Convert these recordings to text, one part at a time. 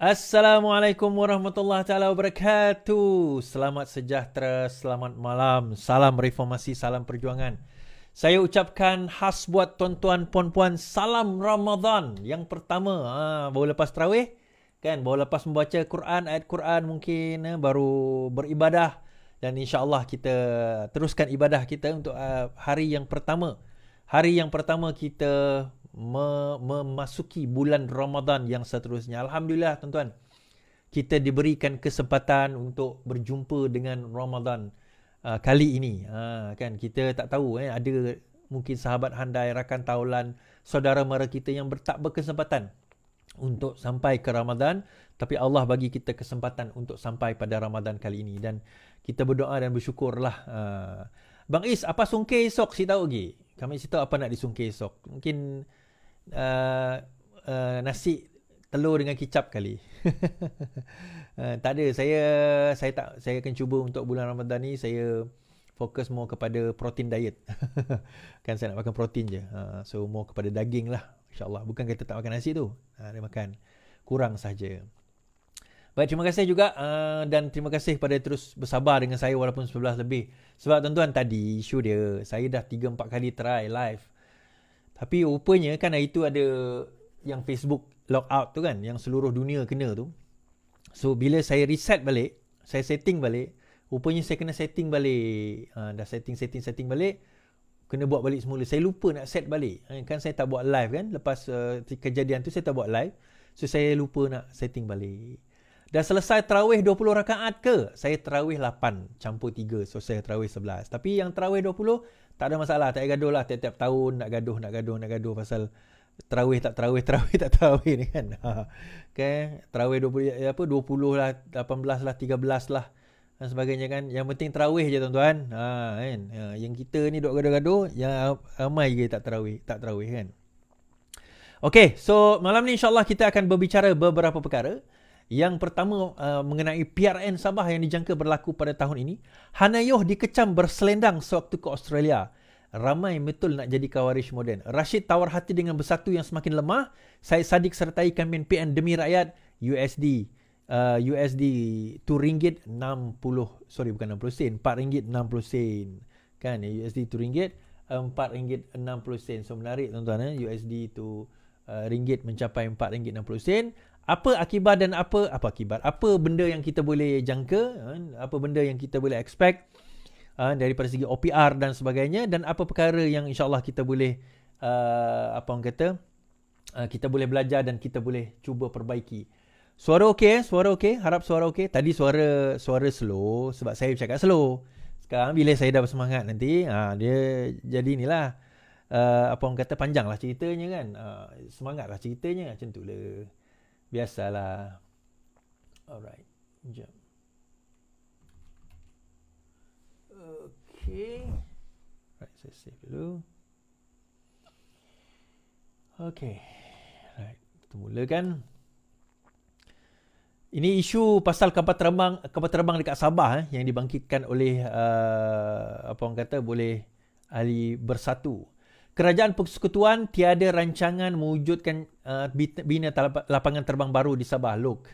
Assalamualaikum warahmatullahi taala wabarakatuh. Selamat sejahtera, selamat malam. Salam reformasi, salam perjuangan. Saya ucapkan khas buat tuan-tuan puan-puan, salam Ramadan. Yang pertama, baru lepas tarawih kan, baru lepas membaca Quran, ayat Quran mungkin baru beribadah, dan insya-Allah kita teruskan ibadah kita untuk hari yang pertama. Hari yang pertama kita memasuki bulan Ramadan yang seterusnya. Alhamdulillah tuan-tuan, kita diberikan kesempatan untuk berjumpa dengan Ramadan kali ini. Kan kita tak tahu ada mungkin sahabat handai, rakan taulan, saudara mara kita yang tak berkesempatan untuk sampai ke Ramadan, tapi Allah bagi kita kesempatan untuk sampai pada Ramadan kali ini, dan kita berdoa dan bersyukurlah. Bang Is, apa sungkir esok? Si tahu lagi. Kami si tahu apa nak disungkir esok. Mungkin nasi telur dengan kicap kali. Tak ada, saya akan cuba untuk bulan Ramadan ni saya fokus more kepada protein diet. Kan saya nak makan protein je. So more kepada daging lah, insya-Allah. Bukan kata tak makan nasi tu. Dia makan kurang saja. Baik, terima kasih juga dan terima kasih kepada terus bersabar dengan saya walaupun 11 lebih. Sebab tuan-tuan, tadi isu dia saya dah 3-4 kali try live. Tapi rupanya kan hari tu ada yang Facebook logout tu kan, yang seluruh dunia kena tu. So bila saya reset balik, saya setting balik, rupanya saya kena setting balik. Dah setting balik, kena buat balik semula. Saya lupa nak set balik. Kan saya tak buat live kan, lepas kejadian tu saya tak buat live. So saya lupa nak setting balik. Dah selesai tarawih 20 rakaat ke? Saya tarawih 8 campur 3. So saya tarawih 11. Tapi yang tarawih 20 tak ada masalah, tak payah gaduh lah. Tiap-tiap tahun nak gaduh pasal tarawih tak tarawih ni kan. Okay, tarawih 20 lah, 18 lah, 13 lah dan sebagainya kan. Yang penting tarawih je tuan-tuan. Kan. Yang kita ni duk gaduh-gaduh, yang ramai je tak tarawih kan. Okay, so malam ni insya-Allah kita akan berbicara beberapa perkara. Yang pertama mengenai PRN Sabah yang dijangka berlaku pada tahun ini. Hanayoh dikecam berselendang sewaktu ke Australia. Ramai betul nak jadi kawaris moden. Rashid tawar hati dengan bersatu yang semakin lemah. Syed Saddiq sertai kempen PN demi rakyat. USD RM2 bukan 60 sen, RM4.60 sen. Kan USD tu ringgit, RM4.60. So menarik tuan-tuan, USD tu ringgit mencapai RM4.60. Apa akibat dan apa benda yang kita boleh jangka, apa benda yang kita boleh expect daripada segi OPR dan sebagainya, dan apa perkara yang insya-Allah kita boleh kita boleh belajar dan kita boleh cuba perbaiki. Suara okey? Harap suara okey. Tadi suara slow sebab saya cakap slow. Sekarang bila saya dah bersemangat nanti, dia jadi inilah panjanglah ceritanya kan. Semangatlah ceritanya macam itulah. Biasalah. Alright. Jom. Okay. Right, saya save dulu. Okay. Right, kita mulakan. Ini isu pasal kapal terbang dekat Sabah yang dibangkitkan oleh boleh ahli Bersatu. Kerajaan Persekutuan tiada rancangan mewujudkan bina lapangan terbang baru di Sabah, LOK.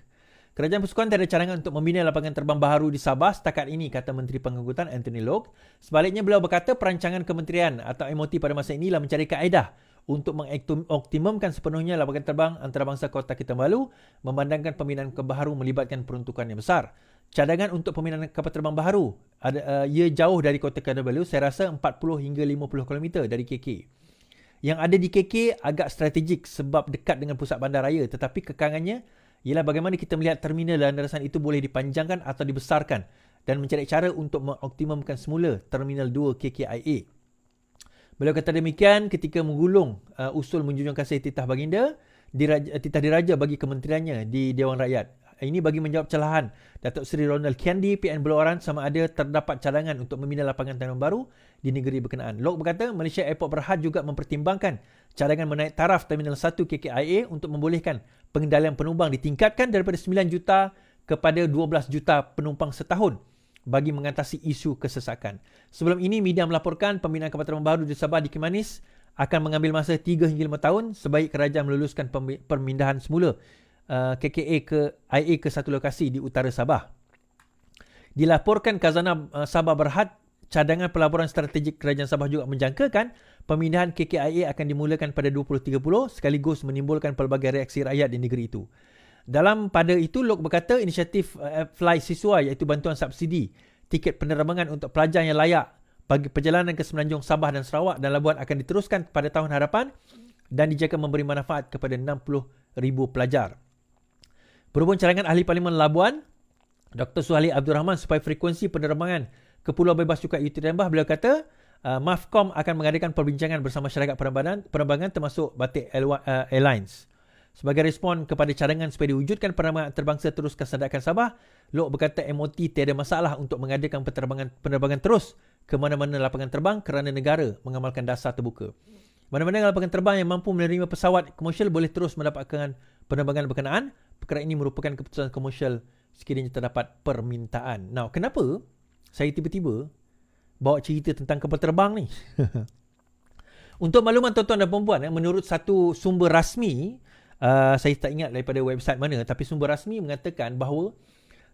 Kerajaan Persekutuan tiada cadangan untuk membina lapangan terbang baru di Sabah setakat ini, kata Menteri Pengangkutan Anthony Loke. Sebaliknya, beliau berkata perancangan kementerian atau MOT pada masa inilah mencari kaedah untuk mengoptimumkan sepenuhnya lapangan terbang antarabangsa Kota Kinabalu, memandangkan pembinaan baharu melibatkan peruntukan yang besar. Cadangan untuk pembinaan kapal terbang baharu ia jauh dari Kota Kinabalu, saya rasa 40 hingga 50 km dari KK. Yang ada di KK agak strategik sebab dekat dengan pusat bandaraya, tetapi kekangannya ialah bagaimana kita melihat terminal landasan itu boleh dipanjangkan atau dibesarkan dan mencari cara untuk mengoptimumkan semula Terminal 2 KKIA. Beliau kata demikian ketika menggulung usul menjunjung kasih titah baginda, titah diraja bagi kementeriannya di Dewan Rakyat. Ini bagi menjawab celahan Datuk Seri Ronald Kiandi, PN Beluaran, sama ada terdapat cadangan untuk membina lapangan terbang baru di negeri berkenaan. Lok berkata Malaysia Airport Berhad juga mempertimbangkan cadangan menaik taraf Terminal 1 KKIA untuk membolehkan pengendalian penumpang ditingkatkan daripada 9 juta kepada 12 juta penumpang setahun bagi mengatasi isu kesesakan. Sebelum ini, media melaporkan pembinaan kapal terbang baru di Sabah di Kimanis akan mengambil masa 3 hingga 5 tahun sebaik kerajaan meluluskan pemindahan semula KKA ke IA ke satu lokasi di utara Sabah. Dilaporkan Khazanah Sabah Berhad, cadangan pelaburan strategik Kerajaan Sabah juga menjangkakan pemindahan KKIA akan dimulakan pada 2030 sekaligus menimbulkan pelbagai reaksi rakyat di negeri itu. Pada itu, Lok berkata inisiatif Fly Siswa iaitu bantuan subsidi tiket penerbangan untuk pelajar yang layak bagi perjalanan ke Semenanjung Sabah dan Sarawak dan Labuan akan diteruskan pada tahun hadapan dan dijangka memberi manfaat kepada 60,000 pelajar. Berhubung cadangan Ahli Parlimen Labuan, Dr. Suhaili Abdul Rahman, supaya frekuensi penerbangan ke Pulau Bebas Cukai UT Tambah, beliau kata MAFCOM akan mengadakan perbincangan bersama syarikat penerbangan termasuk Batik Airlines. Sebagai respon kepada cadangan supaya diwujudkan penerbangan antarabangsa terus ke Sandakan Sabah, Lok berkata MOT tiada masalah untuk mengadakan penerbangan terus ke mana-mana lapangan terbang kerana negara mengamalkan dasar terbuka. Mana-mana lapangan terbang yang mampu menerima pesawat komersial boleh terus mendapatkan penerbangan berkenaan. Perkara ini merupakan keputusan komersial sekiranya terdapat permintaan. Now, kenapa saya tiba-tiba bawa cerita tentang kapal terbang ni? Untuk makluman tuan-tuan dan puan-puan, menurut satu sumber rasmi, saya tak ingat daripada website mana, tapi sumber rasmi mengatakan bahawa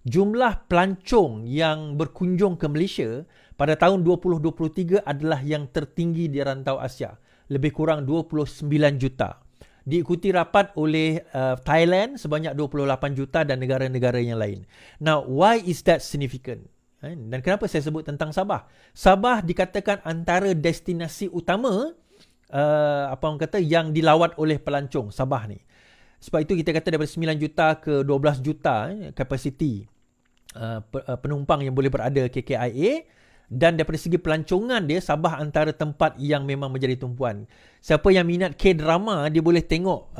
jumlah pelancong yang berkunjung ke Malaysia pada tahun 2023 adalah yang tertinggi di rantau Asia, lebih kurang 29 juta. Diikuti rapat oleh Thailand sebanyak 28 juta dan negara-negara yang lain. Now, why is that significant? Dan kenapa saya sebut tentang Sabah? Sabah dikatakan antara destinasi utama yang dilawat oleh pelancong Sabah ni. Sebab itu kita kata daripada 9 juta ke 12 juta kapasiti penumpang yang boleh berada KKIA. Dan daripada segi pelancongan dia, Sabah antara tempat yang memang menjadi tumpuan. Siapa yang minat K-drama, dia boleh tengok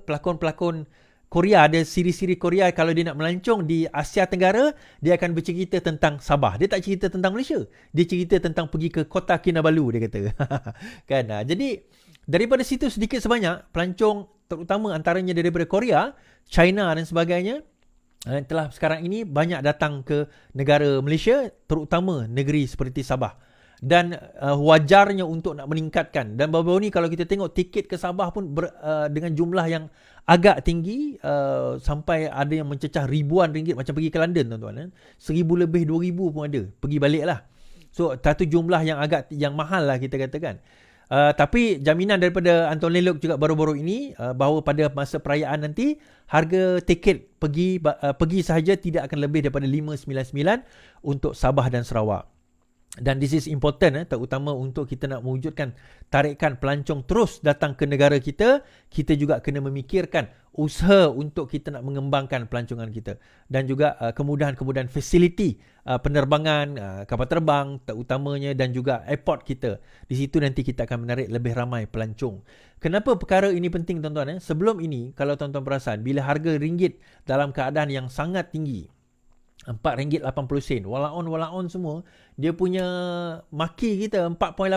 pelakon-pelakon Korea, ada siri-siri Korea kalau dia nak melancong di Asia Tenggara, dia akan bercerita tentang Sabah. Dia tak cerita tentang Malaysia. Dia cerita tentang pergi ke kota Kinabalu, dia kata. Kan? Jadi daripada situ sedikit sebanyak pelancong terutama antaranya daripada Korea, China dan sebagainya telah sekarang ini banyak datang ke negara Malaysia, terutama negeri seperti Sabah. Dan wajarnya untuk nak meningkatkan. Dan baru-baru ni kalau kita tengok tiket ke Sabah pun dengan jumlah yang agak tinggi, sampai ada yang mencecah ribuan ringgit, macam pergi ke London tuan-tuan. 1,000 lebih 2,000 pun ada. Pergi balik lah. So satu jumlah yang mahal lah kita katakan. Tapi jaminan daripada Anton Lelok juga baru-baru ini bahawa pada masa perayaan nanti harga tiket pergi sahaja tidak akan lebih daripada 599 untuk Sabah dan Sarawak. Dan this is important terutama untuk kita nak mewujudkan tarikan pelancong terus datang ke negara kita. Kita juga kena memikirkan usaha untuk kita nak mengembangkan pelancongan kita. Dan juga kemudahan-kemudahan fasiliti penerbangan, kapal terbang terutamanya dan juga airport kita. Di situ nanti kita akan menarik lebih ramai pelancong. Kenapa perkara ini penting tuan-tuan? Sebelum ini kalau tuan-tuan perasan, bila harga ringgit dalam keadaan yang sangat tinggi, RM4.80. Walaon semua, dia punya maki kita 4.8.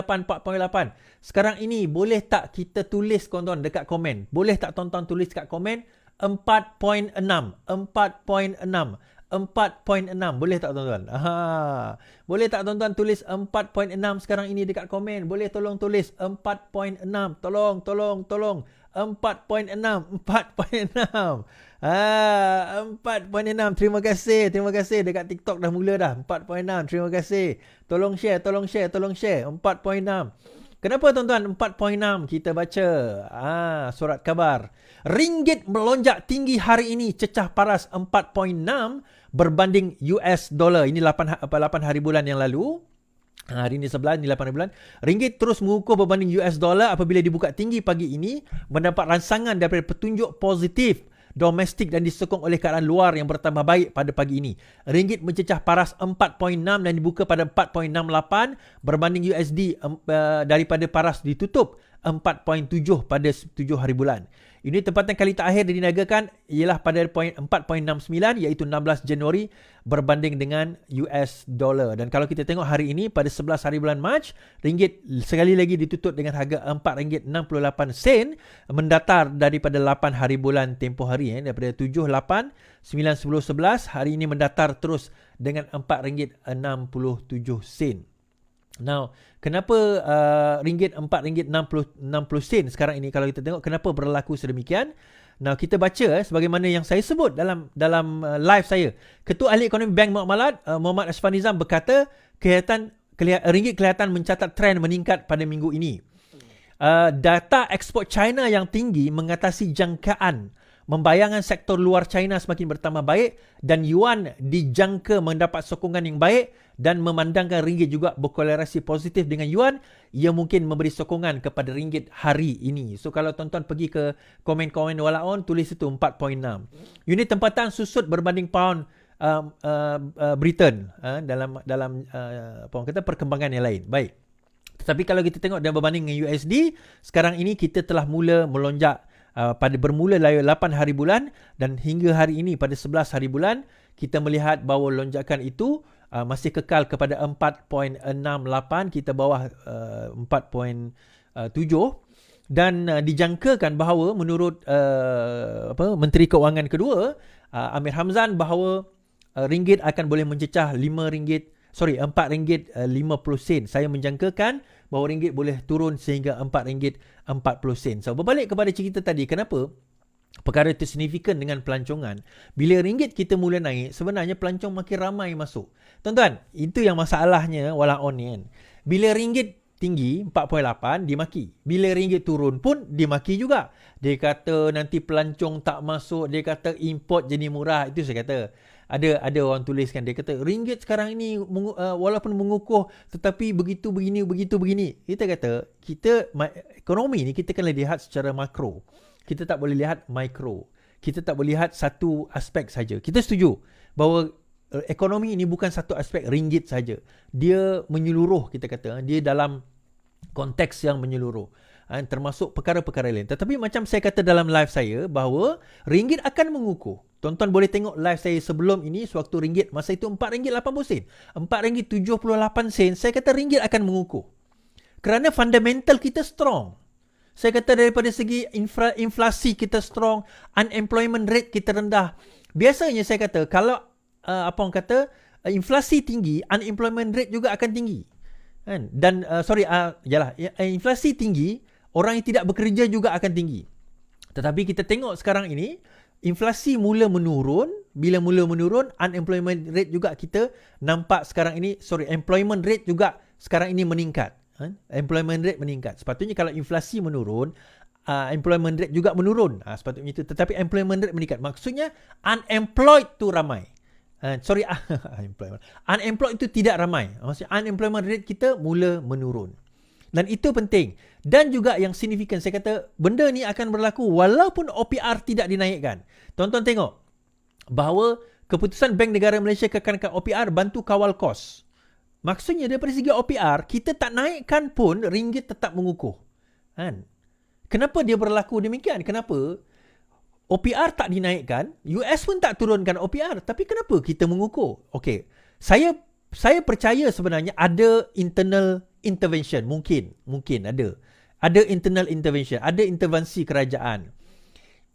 Sekarang ini boleh tak kita tulis tuan-tuan dekat komen? Boleh tak tuan-tuan tulis dekat komen 4.6. Boleh tak tuan-tuan? Boleh tak tuan-tuan tulis 4.6 sekarang ini dekat komen? Boleh tolong tulis 4.6. Tolong. 4.6. 4.6. Terima kasih dekat TikTok dah mula dah. 4.6. Terima kasih. Tolong share. 4.6. Kenapa tuan-tuan 4.6? Kita baca surat khabar. Ringgit melonjak tinggi hari ini, cecah paras 4.6 berbanding US dollar. Ini 8 hari bulan yang lalu. Hari ini 11, ini 8 bulan. Ringgit terus mengukuh berbanding US dollar apabila dibuka tinggi pagi ini, mendapat rangsangan daripada petunjuk positif domestik dan disokong oleh keadaan luar yang bertambah baik pada pagi ini. Ringgit mencecah paras 4.6 dan dibuka pada 4.68 berbanding USD daripada paras ditutup 4.7 pada 7 hari bulan. Unit tempatan kali terakhir diniagakan ialah pada 4.69 iaitu 16 Januari berbanding dengan US dollar. Dan kalau kita tengok hari ini pada 11 hari bulan Mac, ringgit sekali lagi ditutup dengan harga RM4.68 mendatar daripada 8 hari bulan tempoh hari daripada 7, 8, 9, 10, 11 hari ini mendatar terus dengan RM4.67. Now, kenapa ringgit RM4.60 sekarang ini kalau kita tengok kenapa berlaku sedemikian? Now kita baca sebagaimana yang saya sebut dalam live saya. Ketua Ahli Ekonomi Bank Muamalat Muhammad Ashfaq Nizam berkata ringgit kelihatan mencatat trend meningkat pada minggu ini. Data ekspor China yang tinggi mengatasi jangkaan. Membayangkan sektor luar China semakin bertambah baik dan yuan dijangka mendapat sokongan yang baik dan memandangkan ringgit juga berkorelasi positif dengan yuan, ia mungkin memberi sokongan kepada ringgit hari ini. So kalau tuan-tuan pergi ke komen-komen walaon, tulis itu 4.6. Unit tempatan susut berbanding pound Britain dalam apa orang kata perkembangan yang lain. Baik. Tetapi kalau kita tengok dan berbanding dengan USD, sekarang ini kita telah mula melonjak bermula dari 8 hari bulan dan hingga hari ini pada 11 hari bulan kita melihat bahawa lonjakan itu masih kekal kepada 4.68, kita bawah 4.7 dan dijangkakan bahawa menurut Menteri Keuangan kedua Amir Hamzan bahawa ringgit akan boleh mencecah RM4.50. Saya menjangkakan bahawa ringgit boleh turun sehingga RM4.40. So berbalik kepada cerita tadi, kenapa perkara itu signifikan dengan pelancongan? Bila ringgit kita mula naik, sebenarnya pelancong makin ramai masuk. Tuan-tuan, itu yang masalahnya walaon ni kan. Bila ringgit tinggi 4.8 dimaki. Bila ringgit turun pun dimaki juga. Dia kata nanti pelancong tak masuk, dia kata import jadi murah. Itu saya kata. Ada orang tuliskan, dia kata ringgit sekarang ini walaupun mengukuh tetapi begitu begini. Kita kata ekonomi ni kita kena lihat secara makro. Kita tak boleh lihat mikro. Kita tak boleh lihat satu aspek saja. Kita setuju bahawa ekonomi ini bukan satu aspek ringgit saja. Dia menyeluruh, kita kata. Dia dalam konteks yang menyeluruh. Termasuk perkara-perkara lain. Tetapi macam saya kata dalam live saya bahawa ringgit akan mengukuh. Tuan-tuan boleh tengok live saya sebelum ini sewaktu ringgit masa itu RM4.80. RM4.78. Saya kata ringgit akan mengukuh. Kerana fundamental kita strong. Saya kata daripada segi inflasi kita strong, unemployment rate kita rendah. Biasanya saya kata kalau inflasi tinggi, unemployment rate juga akan tinggi. Kan? Dan inflasi tinggi, orang yang tidak bekerja juga akan tinggi. Tetapi kita tengok sekarang ini, inflasi mula menurun. Bila mula menurun, unemployment rate juga kita nampak sekarang ini, employment rate juga sekarang ini meningkat. Employment rate meningkat. Sepatutnya kalau inflasi menurun, employment rate juga menurun. Sepatutnya itu. Tetapi employment rate meningkat. Maksudnya unemployed tu ramai. Unemployed itu tidak ramai. Maksudnya unemployment rate kita mula menurun. Dan itu penting. Dan juga yang signifikan, saya kata benda ni akan berlaku walaupun OPR tidak dinaikkan. Tonton tengok bahawa keputusan Bank Negara Malaysia kekankan OPR bantu kawal kos. Maksudnya daripada segi OPR, kita tak naikkan pun ringgit tetap mengukuh. Kan? Kenapa dia berlaku demikian? Kenapa OPR tak dinaikkan, US pun tak turunkan OPR, tapi kenapa kita mengukuh? Okey, saya percaya sebenarnya ada internal intervention, mungkin ada internal intervention, ada intervensi kerajaan.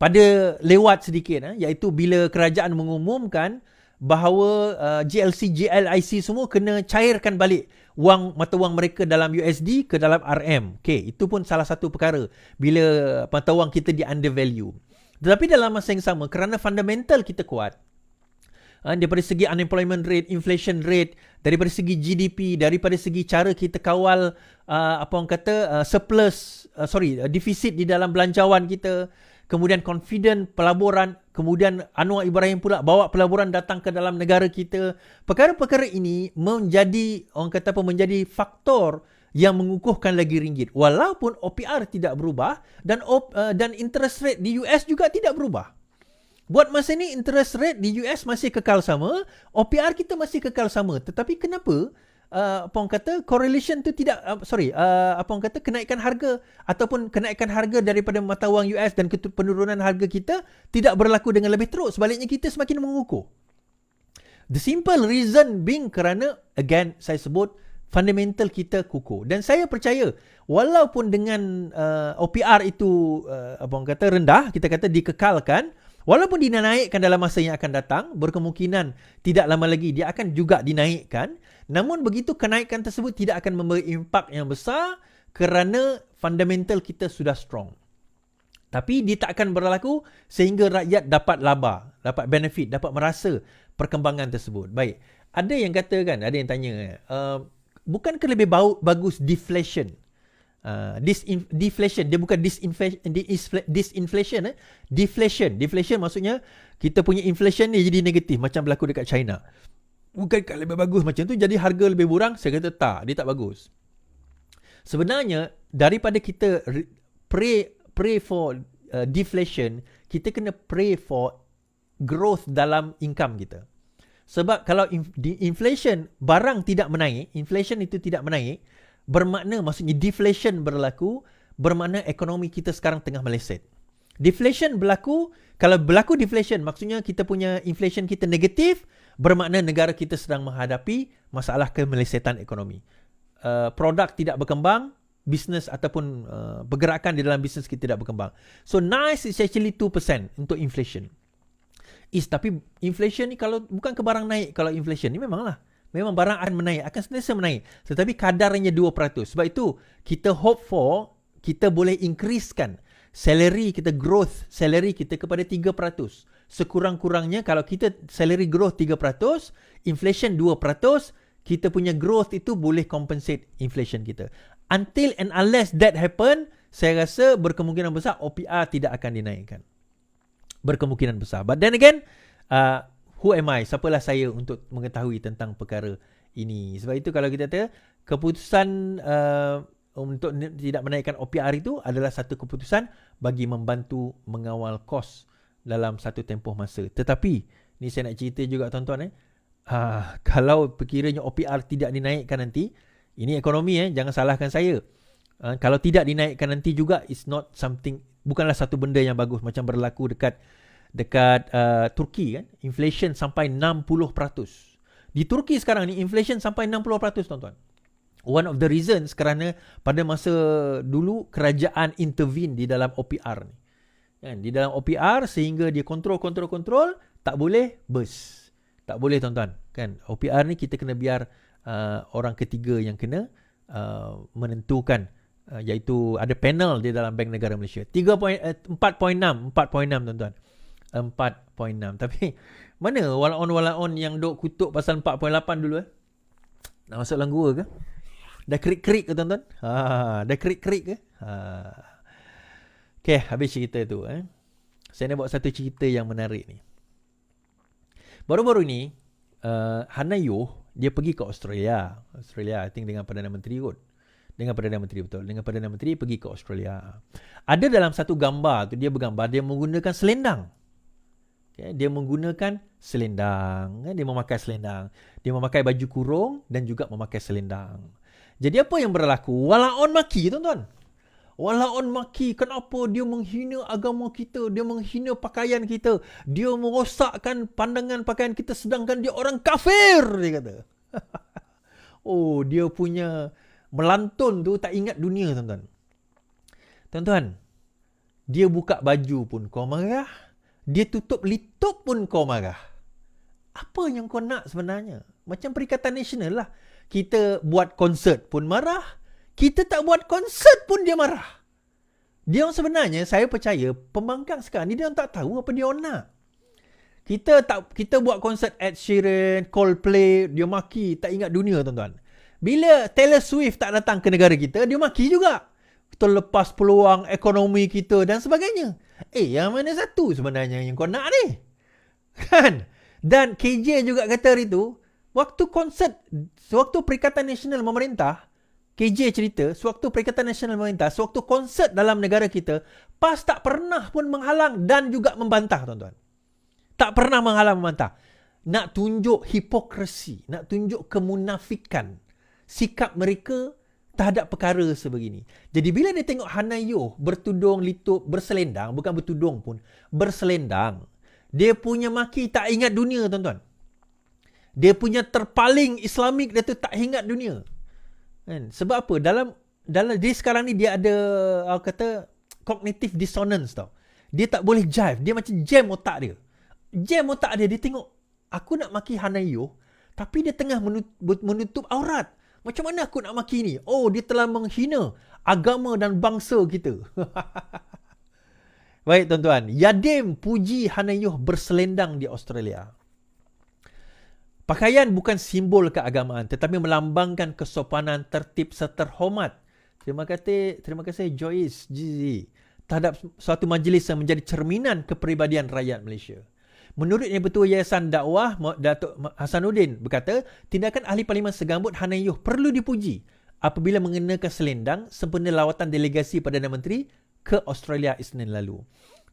Pada lewat sedikit, iaitu bila kerajaan mengumumkan bahawa GLC, GLIC semua kena cairkan balik mata wang mereka dalam USD ke dalam RM. Okey, itu pun salah satu perkara bila mata wang kita di undervalue. Tetapi dalam masa yang sama, kerana fundamental kita kuat, daripada segi unemployment rate, inflation rate, daripada segi GDP, daripada segi cara kita kawal defisit di dalam belanjawan kita, kemudian confident pelaburan, kemudian Anwar Ibrahim pula bawa pelaburan datang ke dalam negara kita. Perkara-perkara ini menjadi menjadi faktor yang mengukuhkan lagi ringgit walaupun OPR tidak berubah dan interest rate di US juga tidak berubah. Buat masa ni interest rate di US masih kekal sama, OPR kita masih kekal sama. Tetapi kenapa correlation tu tidak kenaikan harga ataupun kenaikan harga daripada mata wang US dan penurunan harga kita tidak berlaku dengan lebih teruk, sebaliknya kita semakin mengukuh. The simple reason being kerana again saya sebut fundamental kita kukuh. Dan saya percaya walaupun dengan OPR itu rendah, kita kata dikekalkan, walaupun dinaikkan dalam masa yang akan datang, berkemungkinan tidak lama lagi dia akan juga dinaikkan. Namun begitu kenaikan tersebut tidak akan memberi impak yang besar kerana fundamental kita sudah strong. Tapi dia tak akan berlaku sehingga rakyat dapat laba, dapat benefit, dapat merasa perkembangan tersebut. Baik, ada yang kata kan, ada yang tanya, bukankah lebih bagus deflation? Deflation, dia bukan disinflation. Deflation maksudnya kita punya inflation ni jadi negatif macam berlaku dekat China. Bukankah lebih bagus macam tu, jadi harga lebih murah? Saya kata tak, dia tak bagus. Sebenarnya daripada kita pray for deflation, kita kena pray for growth dalam income kita. Sebab kalau inflation, barang tidak menaik, inflation itu tidak menaik, bermakna maksudnya deflation berlaku, bermakna ekonomi kita sekarang tengah meleset. Deflation berlaku, kalau berlaku deflation maksudnya kita punya inflation kita negatif, bermakna negara kita sedang menghadapi masalah kemelesetan ekonomi. Produk tidak berkembang, bisnes ataupun pergerakan di dalam bisnes kita tidak berkembang. So nice is actually 2% untuk inflation. Tapi inflation ni kalau bukan ke barang naik, kalau inflation ni memang barang akan menaik, akan sentiasa menaik. Tetapi kadarnya 2%. Sebab itu kita hope for kita boleh increasekan salary kita, growth salary kita kepada 3%. Sekurang-kurangnya kalau kita salary growth 3%, inflation 2%, kita punya growth itu boleh compensate inflation kita. Until and unless that happen, saya rasa berkemungkinan besar OPR tidak akan dinaikkan. Berkemungkinan besar. But then again, who am I? Siapalah saya untuk mengetahui tentang perkara ini? Sebab itu kalau kita kata keputusan untuk tidak menaikkan OPR itu adalah satu keputusan bagi membantu mengawal kos dalam satu tempoh masa. Tetapi, ni saya nak cerita juga tuan-tuan kalau perkiranya OPR tidak dinaikkan nanti, ini ekonomi jangan salahkan saya. Kalau tidak dinaikkan nanti juga, it's not something, bukanlah satu benda yang bagus macam berlaku dekat Turki kan, inflation sampai 60%. Di Turki sekarang ni inflation sampai 60% tuan-tuan. One of the reasons kerana pada masa dulu kerajaan intervene di dalam OPR ni. Kan, di dalam OPR sehingga dia kontrol tak boleh burst. Tak boleh tuan-tuan. Kan, OPR ni kita kena biar orang ketiga yang kena menentukan, iaitu ada panel di dalam Bank Negara Malaysia. 4.6 tuan-tuan. 4.6. Tapi mana walaon yang duk kutuk pasal 4.8 dulu Nak masuk dalam gua ke? Dah krik-krik ke tuan-tuan? Dah krik-krik ke? Okay, habis cerita tu. Saya nak buat satu cerita yang menarik ni. Baru-baru ni Hanayo dia pergi ke Australia, I think dengan Perdana Menteri kot. Dengan Perdana Menteri pergi ke Australia. Ada dalam satu gambar tu, dia bergambar dia menggunakan selendang. Okay, dia menggunakan selendang. Dia memakai selendang. Dia memakai baju kurung dan juga memakai selendang. Jadi apa yang berlaku? Walaon maki tuan-tuan. Walaon maki, kenapa dia menghina agama kita, dia menghina pakaian kita, dia merosakkan pandangan pakaian kita sedangkan dia orang kafir, dia kata. Oh, dia punya melantun tu tak ingat dunia tuan-tuan. Tuan-tuan, dia buka baju pun kau marah, dia tutup litup pun kau marah. Apa yang kau nak sebenarnya? Macam Perikatan Nasional lah. Kita buat konsert pun marah, kita tak buat konsert pun dia marah. Dia orang sebenarnya, saya percaya pembangkang sekarang ni dia orang tak tahu apa dia orang nak. Kita buat konsert Ed Sheeran, Coldplay, dia maki, tak ingat dunia tuan-tuan. Bila Taylor Swift tak datang ke negara kita, dia maki juga. Kita lepas peluang ekonomi kita dan sebagainya. Yang mana satu sebenarnya yang kau nak ni? Kan? Dan KJ juga kata hari tu, waktu Perikatan Nasional memerintah, KJ cerita, sewaktu Perikatan Nasional memerintah, sewaktu konsert dalam negara kita, PAS tak pernah pun menghalang dan juga membantah, tuan-tuan. Tak pernah menghalang membantah. Nak tunjuk hipokrisi, nak tunjuk kemunafikan sikap mereka terhadap perkara sebegini. Jadi bila dia tengok Hanayo bertudung litup, berselendang, bukan bertudung pun, berselendang, dia punya maki tak ingat dunia, tuan-tuan. Dia punya terpaling Islamik dia tu tak ingat dunia. Kan? Sebab apa? Dalam dia sekarang ni dia ada kata cognitive dissonance tau. Dia tak boleh jive. Dia macam jam otak dia. Jam otak dia. Dia tengok, aku nak maki Hanayo, tapi dia tengah menutup aurat. Macam mana aku nak maki ni? Oh, dia telah menghina agama dan bangsa kita. Baik tuan-tuan, Yadim puji Hanayuh berselendang di Australia. Pakaian bukan simbol keagamaan tetapi melambangkan kesopanan, tertib serta hormat. Terima kasih Joyce Jizi terhadap suatu majlis yang menjadi cerminan kepribadian rakyat Malaysia. Menurut Yang Bertua Yayasan Dakwah Datuk Hasanuddin berkata, tindakan Ahli Parlimen Segambut Hanayuh perlu dipuji apabila mengenakan selendang sempena lawatan delegasi Perdana Menteri ke Australia Isnin lalu.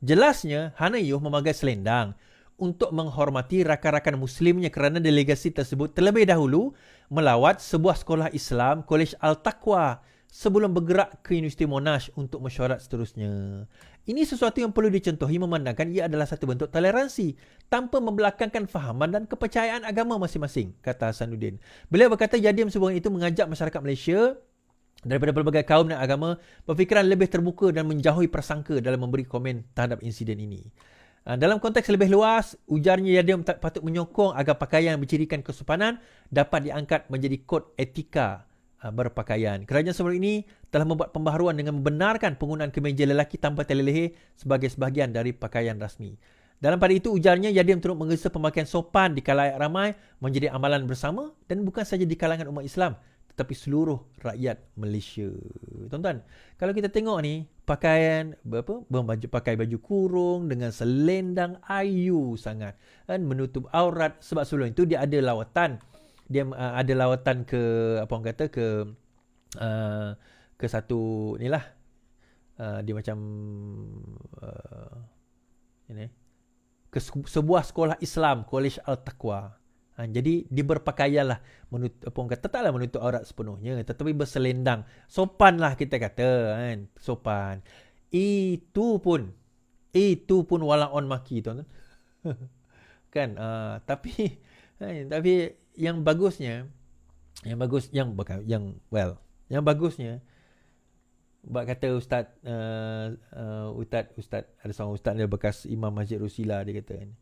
Jelasnya, Hanayuh memakai selendang untuk menghormati rakan-rakan Muslimnya kerana delegasi tersebut terlebih dahulu melawat sebuah sekolah Islam, Kolej Al-Taqwa, sebelum bergerak ke Universiti Monash untuk mesyuarat seterusnya. Ini sesuatu yang perlu dicontohi memandangkan ia adalah satu bentuk toleransi tanpa membelakangkan fahaman dan kepercayaan agama masing-masing, kata Hasanuddin. Beliau berkata Yadim sebelum itu mengajak masyarakat Malaysia daripada pelbagai kaum dan agama berfikiran lebih terbuka dan menjauhi prasangka dalam memberi komen terhadap insiden ini. Dalam konteks lebih luas, ujarnya Yadim patut menyokong agar pakaian yang bercirikan kesopanan dapat diangkat menjadi kod etika berpakaian. Kerajaan sebelum ini telah membuat pembaharuan dengan membenarkan penggunaan kemeja lelaki tanpa tali leher sebagai sebahagian dari pakaian rasmi. Dalam pada itu, ujarnya Yadim turut menggesa pemakaian sopan di khalayak ramai menjadi amalan bersama dan bukan saja di kalangan umat Islam tetapi seluruh rakyat Malaysia. Tuan-tuan, kalau kita tengok ni, pakai baju kurung dengan selendang ayu sangat kan, menutup aurat, sebab sebelum itu dia ada lawatan. Dia ada lawatan ke apa orang kata ke satu inilah dia macam ke sebuah sekolah Islam, Kolej Al-Taqwa. Jadi dia berpakaianlah taklah menutup aurat sepenuhnya tetapi berselendang. Sopanlah kita kata kan, sopan. Itu pun wala on maki tuan. Kan tapi yang bagusnya buat kata ustaz ada seorang ustaz dia bekas imam Masjid Rusila, dia kata kan,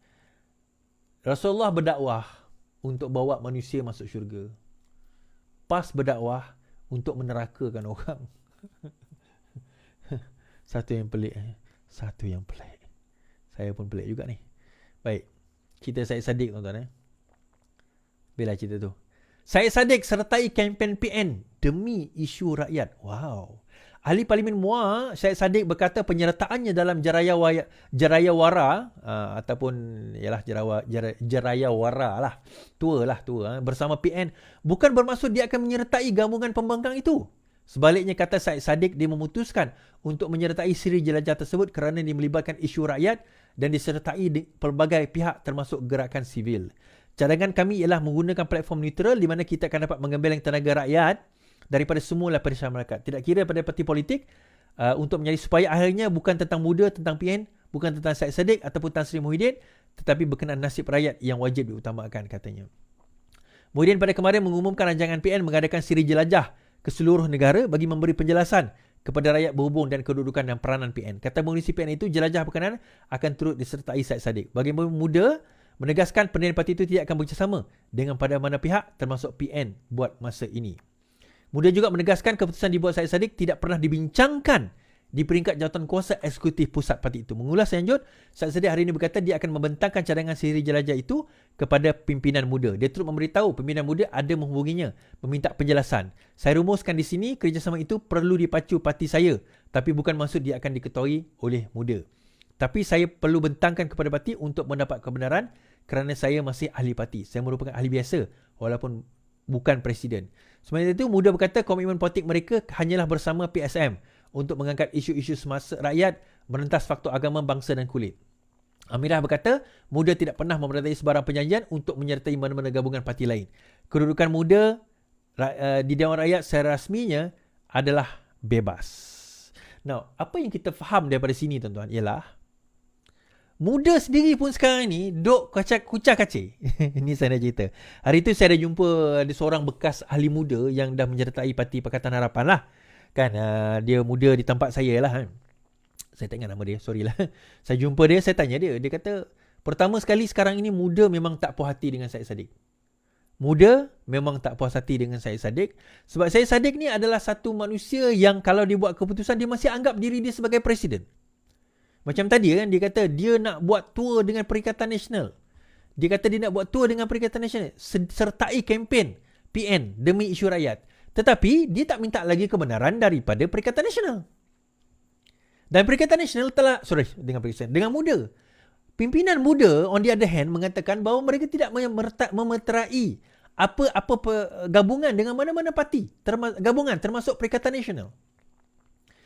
Rasulullah berdakwah untuk bawa manusia masuk syurga. PAS berdakwah untuk menerakakan orang. Satu yang pelik. Saya pun pelik juga ni. Baik. Cerita Syed Saddiq tuan-tuan. Bila cerita tu. Syed Saddiq sertai kempen PN demi isu rakyat. Wow. Ahli Parlimen Muar, Syed Saddiq berkata penyertaannya dalam Jarayawara ataupun Jarayawara lah, tua bersama PN bukan bermaksud dia akan menyertai gabungan pembangkang itu. Sebaliknya, kata Syed Saddiq, dia memutuskan untuk menyertai siri jelajah tersebut kerana dia melibatkan isu rakyat dan disertai pelbagai pihak termasuk gerakan sivil. Cadangan kami ialah menggunakan platform neutral di mana kita akan dapat menggembeleng tenaga rakyat daripada semua lapisan masyarakat, tidak kira pada parti politik, untuk menjadi supaya akhirnya bukan tentang muda, tentang PN, bukan tentang Syed Saddiq ataupun Tan Sri Muhyiddin, tetapi berkenaan nasib rakyat yang wajib diutamakan, katanya. Muhyiddin pada kemarin mengumumkan rancangan PN mengadakan siri jelajah ke seluruh negara bagi memberi penjelasan kepada rakyat berhubung dan kedudukan dan peranan PN. Kata mengisi PN itu, jelajah berkenaan akan turut disertai Syed Saddiq. Bagi muda, menegaskan pendirian parti itu tidak akan bekerjasama dengan pada mana pihak termasuk PN buat masa ini. Muda juga menegaskan keputusan dibuat Syed Saddiq tidak pernah dibincangkan di peringkat jawatan kuasa eksekutif pusat parti itu. Mengulas lanjut, Syed Saddiq hari ini berkata dia akan membentangkan cadangan siri jelajah itu kepada pimpinan muda. Dia turut memberitahu pimpinan muda ada menghubunginya meminta penjelasan. Saya rumuskan di sini kerjasama itu perlu dipacu parti saya, tapi bukan maksud dia akan diketuai oleh muda. Tapi saya perlu bentangkan kepada parti untuk mendapat kebenaran kerana saya masih ahli parti. Saya merupakan ahli biasa walaupun bukan presiden. Sementara itu, muda berkata komitmen politik mereka hanyalah bersama PSM untuk mengangkat isu-isu semasa rakyat, merentas faktor agama, bangsa dan kulit. Amirah berkata, muda tidak pernah memerintahkan sebarang perjanjian untuk menyertai mana-mana gabungan parti lain. Kedudukan muda di Dewan Rakyat secara rasminya adalah bebas. Now, apa yang kita faham daripada sini tuan-tuan ialah muda sendiri pun sekarang ni duk kucak-kacir. Ini saya nak cerita. Hari tu saya ada jumpa ada seorang bekas ahli muda yang dah menyertai Parti Pakatan Harapan lah. Kan, dia muda di tempat saya lah. Saya tak ingat nama dia, sorry lah. Saya jumpa dia, saya tanya dia. Dia kata, pertama sekali sekarang ini muda memang tak puas hati dengan Syed Saddiq. Muda memang tak puas hati dengan Syed Saddiq. Sebab Syed Saddiq ni adalah satu manusia yang kalau dia buat keputusan, dia masih anggap diri dia sebagai presiden. Macam tadi kan, dia kata dia nak buat tour dengan Perikatan Nasional. Dia kata dia nak buat tour dengan Perikatan Nasional, sertai kempen PN demi isu rakyat. Tetapi dia tak minta lagi kebenaran daripada Perikatan Nasional. Dan Perikatan Nasional dengan muda. Pimpinan muda on the other hand mengatakan bahawa mereka tidak memeterai apa gabungan dengan mana-mana parti, gabungan termasuk Perikatan Nasional.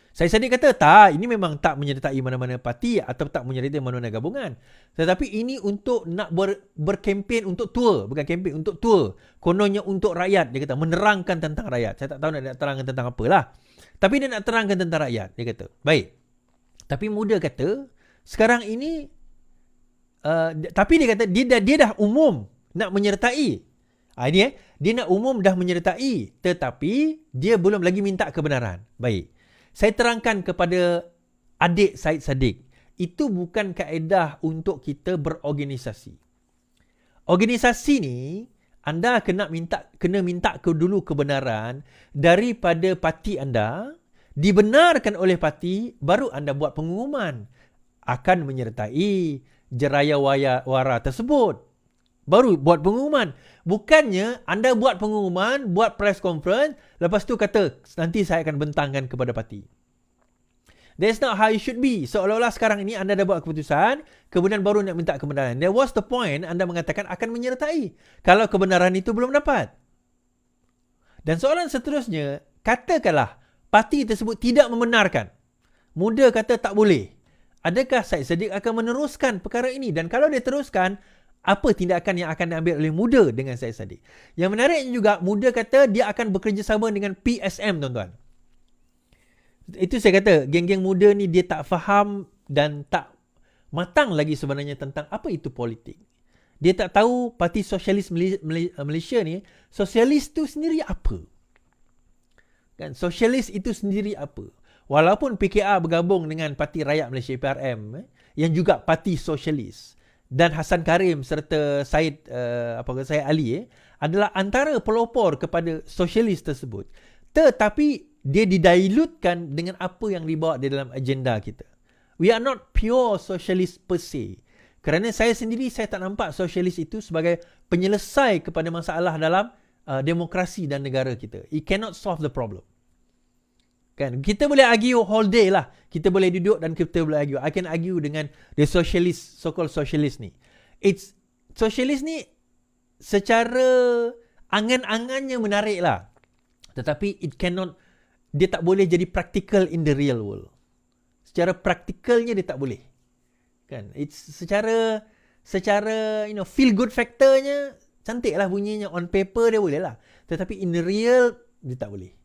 Syed Saddiq kata, tak, ini memang tak menyertai mana-mana parti atau tak menyertai mana-mana gabungan. Tetapi ini untuk nak berkempen untuk tour. Bukan kempen, untuk tour. Kononnya untuk rakyat. Dia kata, menerangkan tentang rakyat. Saya tak tahu nak terangkan tentang apalah. Tapi dia nak terangkan tentang rakyat. Dia kata, baik. Tapi muda kata, sekarang ini, tapi dia kata, dia dah umum nak menyertai. Dia nak umum dah menyertai. Tetapi, dia belum lagi minta kebenaran. Baik. Saya terangkan kepada adik Syed Saddiq, itu bukan kaedah untuk kita berorganisasi. Organisasi ni, anda kena minta dulu kebenaran daripada parti anda, dibenarkan oleh parti, baru anda buat pengumuman akan menyertai jeraya wara tersebut. Baru buat pengumuman. Bukannya anda buat pengumuman, buat press conference, lepas tu kata, nanti saya akan bentangkan kepada parti. That's not how it should be. Seolah-olah sekarang ini anda dah buat keputusan, kemudian baru nak minta kebenaran. That was the point, anda mengatakan akan menyertai. Kalau kebenaran itu belum dapat. Dan soalan seterusnya, katakanlah parti tersebut tidak membenarkan. Muda kata tak boleh. Adakah Syed Saddiq akan meneruskan perkara ini? Dan kalau dia teruskan, apa tindakan yang akan diambil oleh muda dengan Syed Saddiq? Yang menariknya juga, muda kata dia akan bekerjasama dengan PSM, tuan-tuan. Itu saya kata, geng-geng muda ni dia tak faham dan tak matang lagi sebenarnya tentang apa itu politik. Dia tak tahu Parti Sosialis Malaysia ni, sosialis tu sendiri apa? Kan, sosialis itu sendiri apa? Walaupun PKR bergabung dengan Parti Rakyat Malaysia PRM, yang juga parti sosialis, dan Hassan Karim serta Syed Ali adalah antara pelopor kepada sosialis tersebut. Tetapi dia didilutkan dengan apa yang dibawa di dalam agenda kita. We are not pure socialist per se. Kerana saya sendiri, saya tak nampak sosialis itu sebagai penyelesai kepada masalah dalam demokrasi dan negara kita. It cannot solve the problem. Kan? Kita boleh argue whole day lah. Kita boleh duduk dan kita boleh argue. I can argue dengan the socialist, so-called socialist ni. Socialist ni secara angan-angannya menarik lah. Tetapi dia tak boleh jadi practical in the real world. Secara praktikalnya dia tak boleh. Kan? Secara feel good factornya cantik lah bunyinya, on paper dia boleh lah. Tetapi in the real dia tak boleh.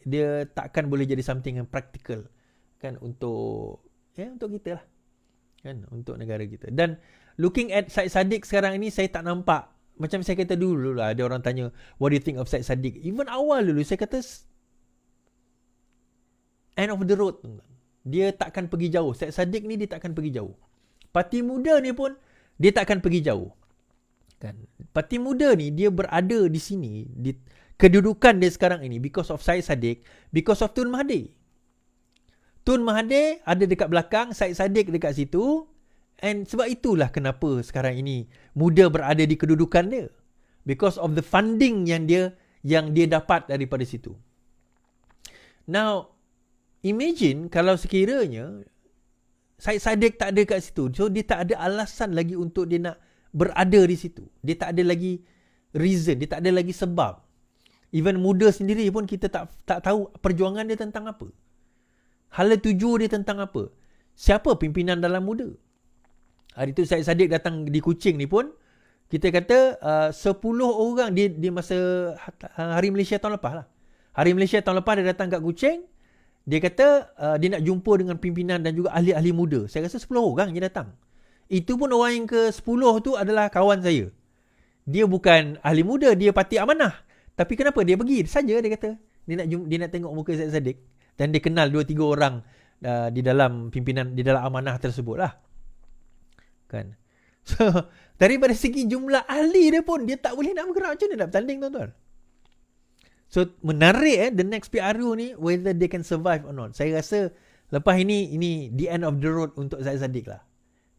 Dia takkan boleh jadi something yang practical kan untuk kita lah. Kan, untuk negara kita. Dan looking at Syed Saddiq sekarang ini, saya tak nampak, macam saya kata dulu lah, ada orang tanya, what do you think of Syed Saddiq? Even awal dulu saya kata end of the road. Dia takkan pergi jauh. Syed Saddiq ni dia takkan pergi jauh. Parti muda ni pun dia takkan pergi jauh. Kan? Parti muda ni dia berada di sini, kedudukan dia sekarang ini because of Syed Saddiq, because of Tun Mahathir. Tun Mahathir ada dekat belakang, Syed Saddiq dekat situ, and sebab itulah kenapa sekarang ini muda berada di kedudukan dia, because of the funding yang dia dapat daripada situ. Now, imagine kalau sekiranya Syed Saddiq tak ada kat situ, so dia tak ada alasan lagi untuk dia nak berada di situ. Dia tak ada lagi reason, dia tak ada lagi sebab. Even muda sendiri pun kita tak tahu perjuangan dia tentang apa. Hala tuju dia tentang apa. Siapa pimpinan dalam muda? Hari tu Syed Saddiq datang di Kuching ni pun, kita kata 10 orang di masa Hari Malaysia tahun lepas lah. Hari Malaysia tahun lepas dia datang kat Kuching, dia kata dia nak jumpa dengan pimpinan dan juga ahli-ahli muda. Saya rasa 10 orang je datang. Itu pun orang yang ke-10 tu adalah kawan saya. Dia bukan ahli muda, dia parti amanah. Tapi kenapa dia pergi saja, dia kata. Dia nak tengok muka Syed Saddiq. Dan dia kenal 2-3 orang di dalam pimpinan, di dalam amanah tersebut lah. Kan? So, daripada segi jumlah ahli dia pun, dia tak boleh nak bergerak. Macam mana nak bertanding, tuan-tuan? So, menarik the next PRU ni, whether they can survive or not. Saya rasa Lepas ini the end of the road untuk Syed Saddiq lah.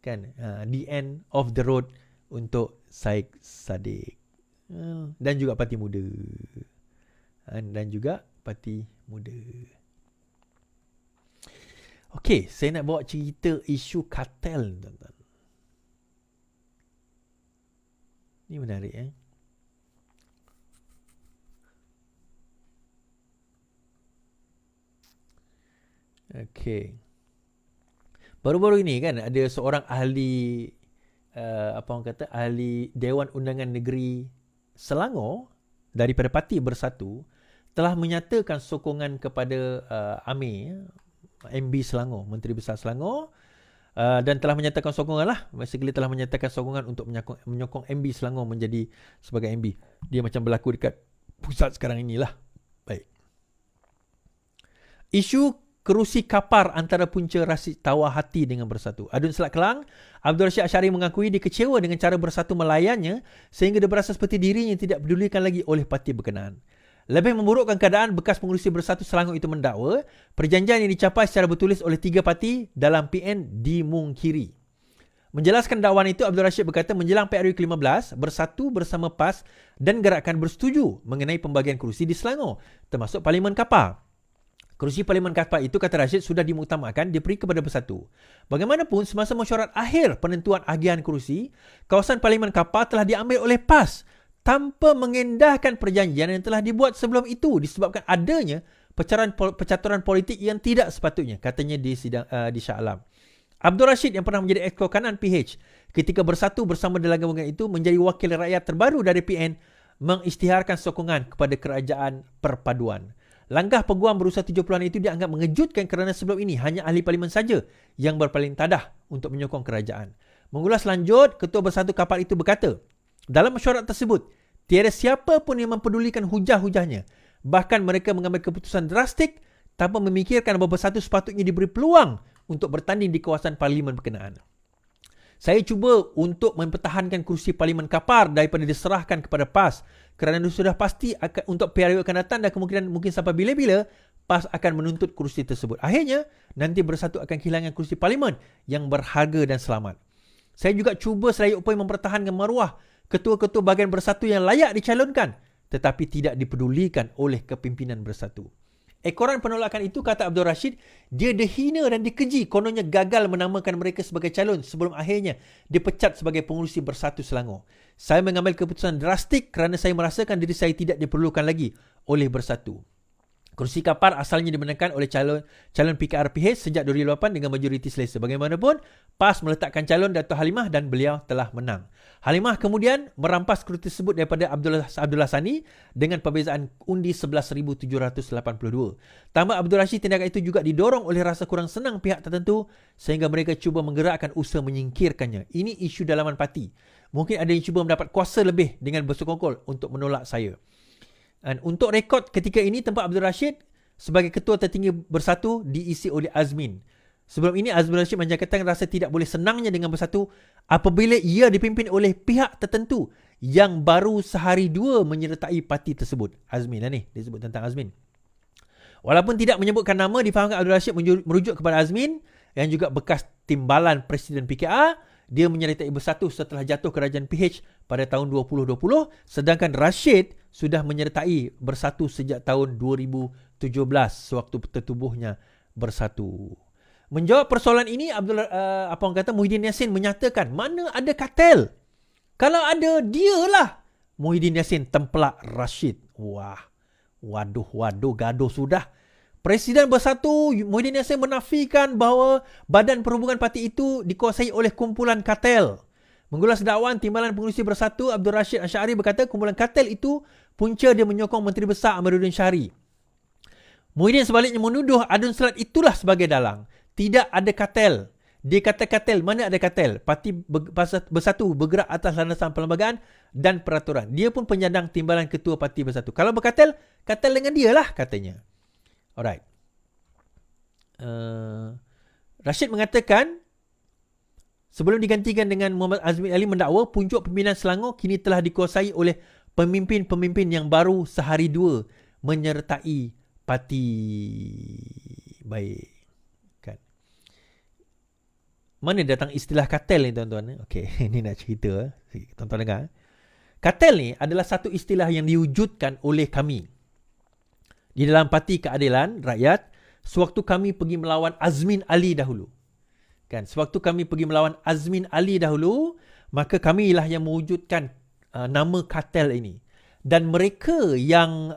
Kan? The end of the road untuk Syed Saddiq. Dan juga Parti Muda. Dan juga Parti Muda. Okey, saya nak bawa cerita isu kartel, tuan-tuan. Ini menarik, Okey. Baru-baru ini kan ada seorang ahli ahli Dewan Undangan Negeri Selangor daripada Parti Bersatu telah menyatakan sokongan kepada Amir, MB Selangor, Menteri Besar Selangor, dan telah menyatakan sokongan lah. Basically telah menyatakan sokongan untuk menyokong MB Selangor menjadi sebagai MB. Dia macam berlaku dekat pusat sekarang inilah. Baik. Isu kerusi kapar antara punca Rashid Tawar Hati dengan Bersatu. Adun Selat Kelang, Abdul Rashid Ashari mengakui dia kecewa dengan cara Bersatu melayannya sehingga dia berasa seperti dirinya tidak dipedulikan lagi oleh parti berkenaan. Lebih memburukkan keadaan, bekas pengurusi Bersatu Selangor itu mendakwa perjanjian yang dicapai secara bertulis oleh 3 parti dalam PN dimungkiri. Menjelaskan dakwaan itu, Abdul Rashid berkata menjelang PRU ke-15, Bersatu bersama PAS dan Gerakan bersetuju mengenai pembagian kerusi di Selangor, termasuk Parlimen Kapar. Kerusi Parlimen Kapar itu, kata Rashid, sudah dimuktamadkan diberi kepada Bersatu. Bagaimanapun, semasa mesyuarat akhir penentuan agihan kerusi, kawasan Parlimen Kapar telah diambil oleh PAS tanpa mengendahkan perjanjian yang telah dibuat sebelum itu disebabkan adanya percaturan politik yang tidak sepatutnya, katanya di sidang di Shah Alam. Abdul Rashid yang pernah menjadi Exco Kanan PH ketika Bersatu bersama dalam gabungan itu menjadi wakil rakyat terbaru dari PN mengisytiharkan sokongan kepada kerajaan perpaduan. Langkah peguam berusia 70-an itu dianggap mengejutkan kerana sebelum ini hanya ahli parlimen saja yang berpaling tadah untuk menyokong kerajaan. Mengulas lanjut, Ketua Bersatu Kapar itu berkata, dalam mesyuarat tersebut, tiada siapa pun yang mempedulikan hujah-hujahnya. Bahkan mereka mengambil keputusan drastik tanpa memikirkan bahawa Bersatu sepatutnya diberi peluang untuk bertanding di kawasan parlimen berkenaan. Saya cuba untuk mempertahankan kerusi Parlimen Kapar daripada diserahkan kepada PAS kerana sudah pasti akan, untuk periode akan datang dan kemungkinan mungkin sampai bila-bila PAS akan menuntut kerusi tersebut. Akhirnya, nanti Bersatu akan kehilangan kerusi Parlimen yang berharga dan selamat. Saya juga cuba sedaya upaya mempertahankan maruah ketua-ketua bahagian Bersatu yang layak dicalonkan tetapi tidak dipedulikan oleh kepimpinan Bersatu. Ekoran penolakan itu, kata Abdul Rashid, dia dihina dan dikeji kononnya gagal menamakan mereka sebagai calon sebelum akhirnya dipecat sebagai pengurusi Bersatu Selangor. Saya mengambil keputusan drastik kerana saya merasakan diri saya tidak diperlukan lagi oleh Bersatu. Kerusi Kapar asalnya dimenangkan oleh calon PKRPH sejak 2008 dengan majoriti selesa. Bagaimanapun, PAS meletakkan calon Dato' Halimah dan beliau telah menang. Halimah kemudian merampas kerusi tersebut daripada Abdullah Sani dengan perbezaan undi 11,782. Tambah Abdul Rashid, tindakan itu juga didorong oleh rasa kurang senang pihak tertentu sehingga mereka cuba menggerakkan usaha menyingkirkannya. Ini isu dalaman parti. Mungkin ada yang cuba mendapat kuasa lebih dengan bersekongkol untuk menolak saya. Dan untuk rekod ketika ini, tempat Abdul Rashid sebagai ketua tertinggi Bersatu diisi oleh Azmin. Sebelum ini, Abdul Rashid menyatakan rasa tidak boleh senangnya dengan Bersatu apabila ia dipimpin oleh pihak tertentu yang baru sehari dua menyertai parti tersebut. Azmin lah ni, dia sebut tentang Azmin. Walaupun tidak menyebutkan nama, difahamkan Abdul Rashid merujuk kepada Azmin yang juga bekas timbalan Presiden PKR. Dia menyertai Bersatu setelah jatuh kerajaan PH pada tahun 2020, sedangkan Rashid sudah menyertai Bersatu sejak tahun 2017 sewaktu tertubuhnya Bersatu. Menjawab persoalan ini, Muhyiddin Yassin menyatakan mana ada kartel. Kalau ada, dialah. Muhyiddin Yassin tempelak Rashid. Waduh, gaduh sudah. Presiden Bersatu Muhyiddin Yassin menafikan bahawa badan perhubungan parti itu dikuasai oleh kumpulan kartel. Mengulas dakwaan timbalan pengurusi Bersatu, Abdul Rashid Ashari berkata kumpulan kartel itu punca dia menyokong Menteri Besar Amiruddin Syari. Muhyiddin sebaliknya menuduh Adun Selat itulah sebagai dalang. Tidak ada kartel. Dia kata kartel, mana ada kartel? Parti Bersatu bergerak atas landasan perlembagaan dan peraturan. Dia pun penyandang timbalan ketua Parti Bersatu. Kalau berkartel, kartel dengan dia lah katanya. Alright. Rashid mengatakan sebelum digantikan dengan Muhammad Azmi Ali mendakwa puncuk pimpinan Selangor kini telah dikuasai oleh pemimpin-pemimpin yang baru sehari dua menyertai parti. Baik. mana datang istilah kartel ni tuan-tuan? Okey, ini nak cerita. Tuan-tuan dengar. Kartel ni adalah satu istilah yang diwujudkan oleh kami di dalam Parti Keadilan Rakyat sewaktu kami pergi melawan Azmin Ali dahulu. Kan, sewaktu kami pergi melawan Azmin Ali dahulu, maka kamilah yang mewujudkan nama kartel ini. Dan mereka yang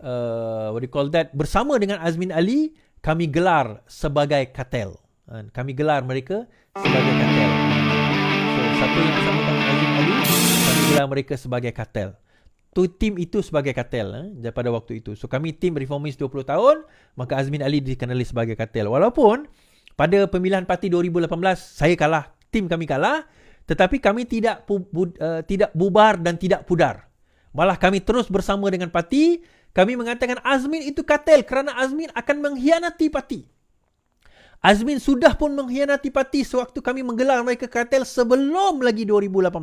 what do you call that, bersama dengan Azmin Ali, kami gelar sebagai kartel. Kami gelar mereka sebagai kartel. So, satu yang bersama dengan Azmin Ali, kami gelar mereka sebagai kartel. Tim itu sebagai kartel pada waktu itu. So, kami tim reformis 20 tahun, maka Azmin Ali dikenali sebagai kartel. Walaupun pada pemilihan parti 2018, saya kalah, tim kami kalah, tetapi kami tidak bubar dan tidak pudar. Malah kami terus bersama dengan parti. Kami mengatakan Azmin itu kartel kerana Azmin akan mengkhianati parti. Azmin sudah pun mengkhianati parti sewaktu kami menggelar mereka kartel sebelum lagi 2018.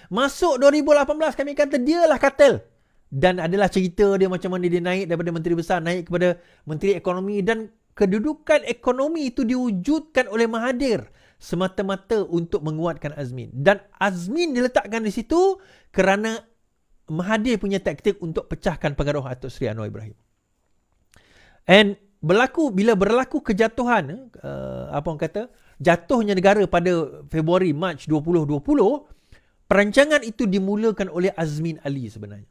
Masuk 2018 kami kata dialah kartel. Dan adalah cerita dia macam mana dia naik daripada menteri besar naik kepada menteri ekonomi, dan kedudukan ekonomi itu diwujudkan oleh Mahathir semata-mata untuk menguatkan Azmin. Dan Azmin diletakkan di situ kerana Mahathir punya taktik untuk pecahkan pengaruh Datuk Seri Anwar Ibrahim. And bila berlaku kejatuhan, jatuhnya negara pada Februari Mac 2020, perancangan itu dimulakan oleh Azmin Ali sebenarnya.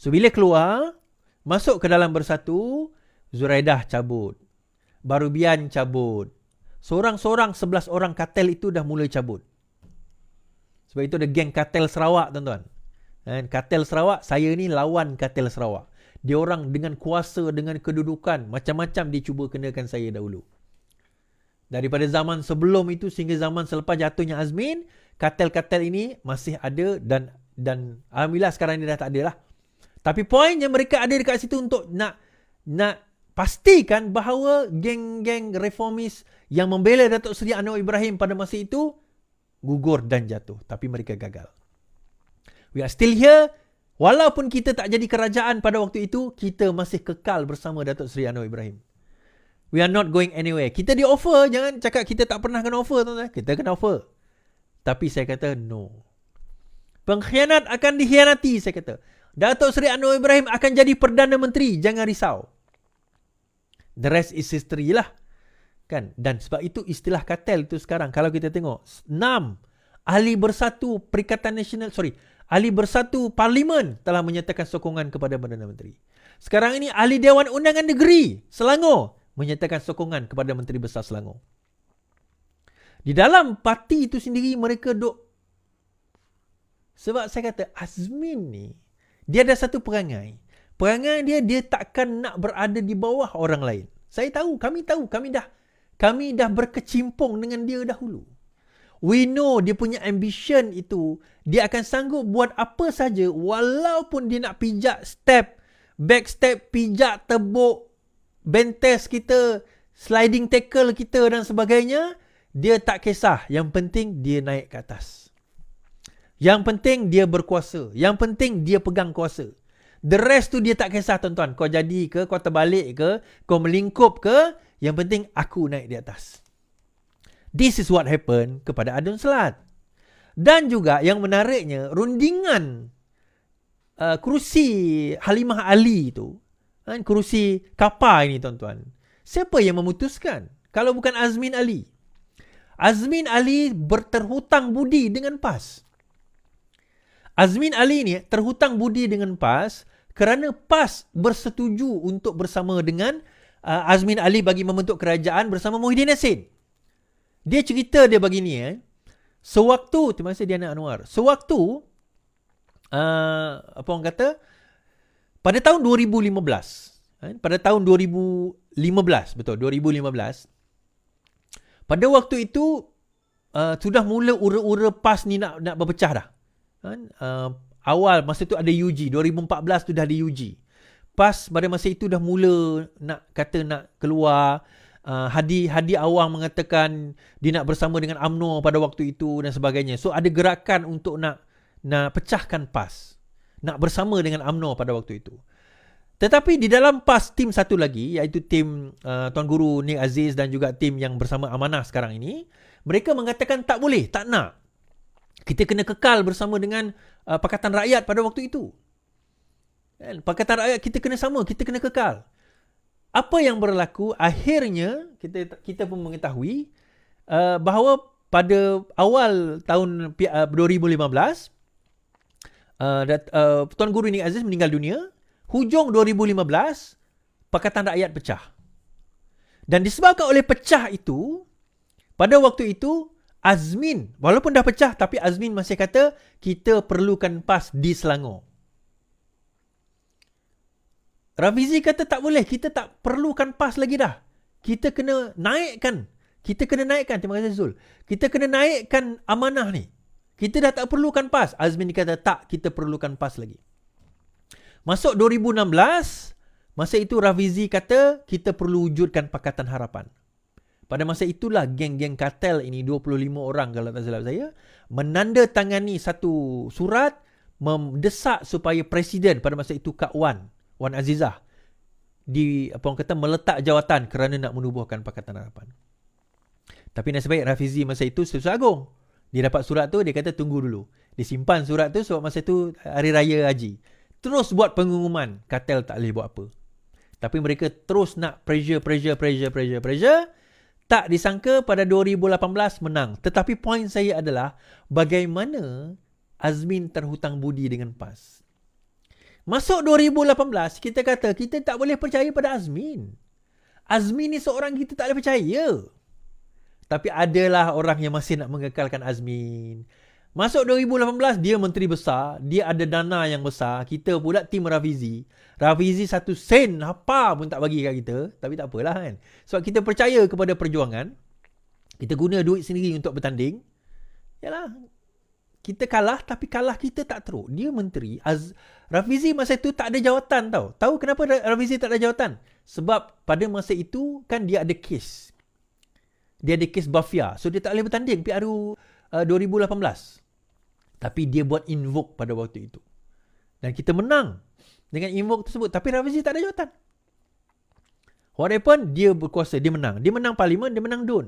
So bila keluar, masuk ke dalam Bersatu, Zuraidah cabut, Barubian cabut, seorang-seorang 11 orang kartel itu dah mula cabut. Sebab itu ada geng kartel Sarawak, tuan-tuan. Dan kartel Sarawak, saya ni lawan kartel Sarawak. Dia orang dengan kuasa, dengan kedudukan, macam-macam dia cuba kenakan saya dahulu. Daripada zaman sebelum itu sehingga zaman selepas jatuhnya Azmin, kartel-kartel ini masih ada dan alhamdulillah sekarang ni dah tak ada lah. Tapi poinnya mereka ada dekat situ untuk nak pastikan bahawa geng-geng reformis yang membela Datuk Seri Anwar Ibrahim pada masa itu gugur dan jatuh. Tapi mereka gagal. We are still here. Walaupun kita tak jadi kerajaan pada waktu itu, kita masih kekal bersama Datuk Seri Anwar Ibrahim. We are not going anywhere. Kita di offer, jangan cakap kita tak pernah kena offer, tuan-tuan. Kita kena offer. Tapi saya kata no. Pengkhianat akan dikhianati, saya kata. Datuk Seri Anwar Ibrahim akan jadi Perdana Menteri, jangan risau. The rest is history lah. Kan? Dan sebab itu istilah kartel itu sekarang, kalau kita tengok, 6 ahli bersatu ahli bersatu Parlimen telah menyatakan sokongan kepada Perdana Menteri. Sekarang ini ahli Dewan Undangan Negeri Selangor menyatakan sokongan kepada Menteri Besar Selangor. Di dalam parti itu sendiri mereka duk. Sebab saya kata Azmin ni, dia ada satu perangai. Perangai dia takkan nak berada di bawah orang lain. Saya tahu, kami dah berkecimpung dengan dia dahulu. We know dia punya ambition itu, dia akan sanggup buat apa saja walaupun dia nak pijak step, back step, pijak tebuk, bentes kita, sliding tackle kita dan sebagainya, dia tak kisah. Yang penting dia naik ke atas. Yang penting dia berkuasa. Yang penting dia pegang kuasa. The rest tu dia tak kisah, tuan-tuan. Kau jadi ke, kau terbalik ke, kau melingkup ke, yang penting aku naik di atas. This is what happened kepada Adun Selat. Dan juga yang menariknya, rundingan kerusi Halimah Ali itu, kerusi KAPA ini, tuan-tuan. Siapa yang memutuskan? Kalau bukan Azmin Ali. Azmin Ali terhutang budi dengan PAS. Azmin Ali ni terhutang budi dengan PAS kerana PAS bersetuju untuk bersama dengan Azmin Ali bagi membentuk kerajaan bersama Muhyiddin Yassin. Dia cerita dia begini sewaktu, terima kasih Diana Anwar. Sewaktu pada tahun 2015, pada tahun 2015, betul 2015. Pada waktu itu sudah mula ura-ura PAS ni nak berpecah dah. Awal masa tu ada UG, 2014 tu dah ada UG. PAS pada masa itu dah mula nak keluar. Hadi Awang mengatakan dia nak bersama dengan UMNO pada waktu itu dan sebagainya. So ada gerakan untuk nak pecahkan PAS, nak bersama dengan UMNO pada waktu itu. Tetapi di dalam PAS tim satu lagi, iaitu tim Tuan Guru Nik Aziz dan juga tim yang bersama Amanah sekarang ini, mereka mengatakan tak boleh, tak nak. Kita kena kekal bersama dengan Pakatan Rakyat pada waktu itu. Pakatan Rakyat kita kena sama, kita kena kekal. Apa yang berlaku, akhirnya kita pun mengetahui bahawa pada awal tahun 2015, Tuan Guru Nik Aziz meninggal dunia. Hujung 2015, Pakatan Rakyat pecah. Dan disebabkan oleh pecah itu, pada waktu itu, Azmin, walaupun dah pecah, tapi Azmin masih kata, kita perlukan PAS di Selangor. Rafizi kata tak boleh, kita tak perlukan PAS lagi dah. Kita kena naikkan. Terima kasih Zul. Kita kena naikkan amanah ni. Kita dah tak perlukan PAS. Azmin kata tak, kita perlukan PAS lagi. Masuk 2016, masa itu Rafizi kata kita perlu wujudkan Pakatan Harapan. Pada masa itulah geng-geng kartel ini, 25 orang kalau tak silap saya, menandatangani satu surat mendesak supaya Presiden pada masa itu Kak Wan Azizah meletak jawatan kerana nak menubuhkan Pakatan Harapan. Tapi nasib baik Rafizi masa itu Sultan Agong. Dia dapat surat tu, dia kata tunggu dulu. Dia simpan surat tu sebab masa itu Hari Raya Haji. Terus buat pengumuman, kartel tak boleh buat apa. Tapi mereka terus nak pressure. Tak disangka pada 2018 menang. Tetapi poin saya adalah bagaimana Azmin terhutang budi dengan PAS. Masuk 2018, kita kata kita tak boleh percaya pada Azmin. Azmin ni seorang kita tak boleh percaya. Tapi adalah orang yang masih nak mengekalkan Azmin. Masuk 2018, dia menteri besar. Dia ada dana yang besar. Kita pula tim Rafizi. Rafizi 1 sen apa pun tak bagi kat kita. Tapi tak apalah kan. Sebab kita percaya kepada perjuangan. Kita guna duit sendiri untuk bertanding. Yalah. Kita kalah, tapi kalah kita tak teruk. Dia menteri. Rafizi masa itu tak ada jawatan tau. Tahu kenapa Rafizi tak ada jawatan? Sebab pada masa itu kan dia ada kes. Dia ada kes Bafia. So dia tak boleh bertanding PRU 2018. Tapi dia buat invoke pada waktu itu. Dan kita menang dengan invoke tersebut. Tapi Rafizi tak ada jawatan. What happened? Dia berkuasa, dia menang. Dia menang parlimen, dia menang DUN.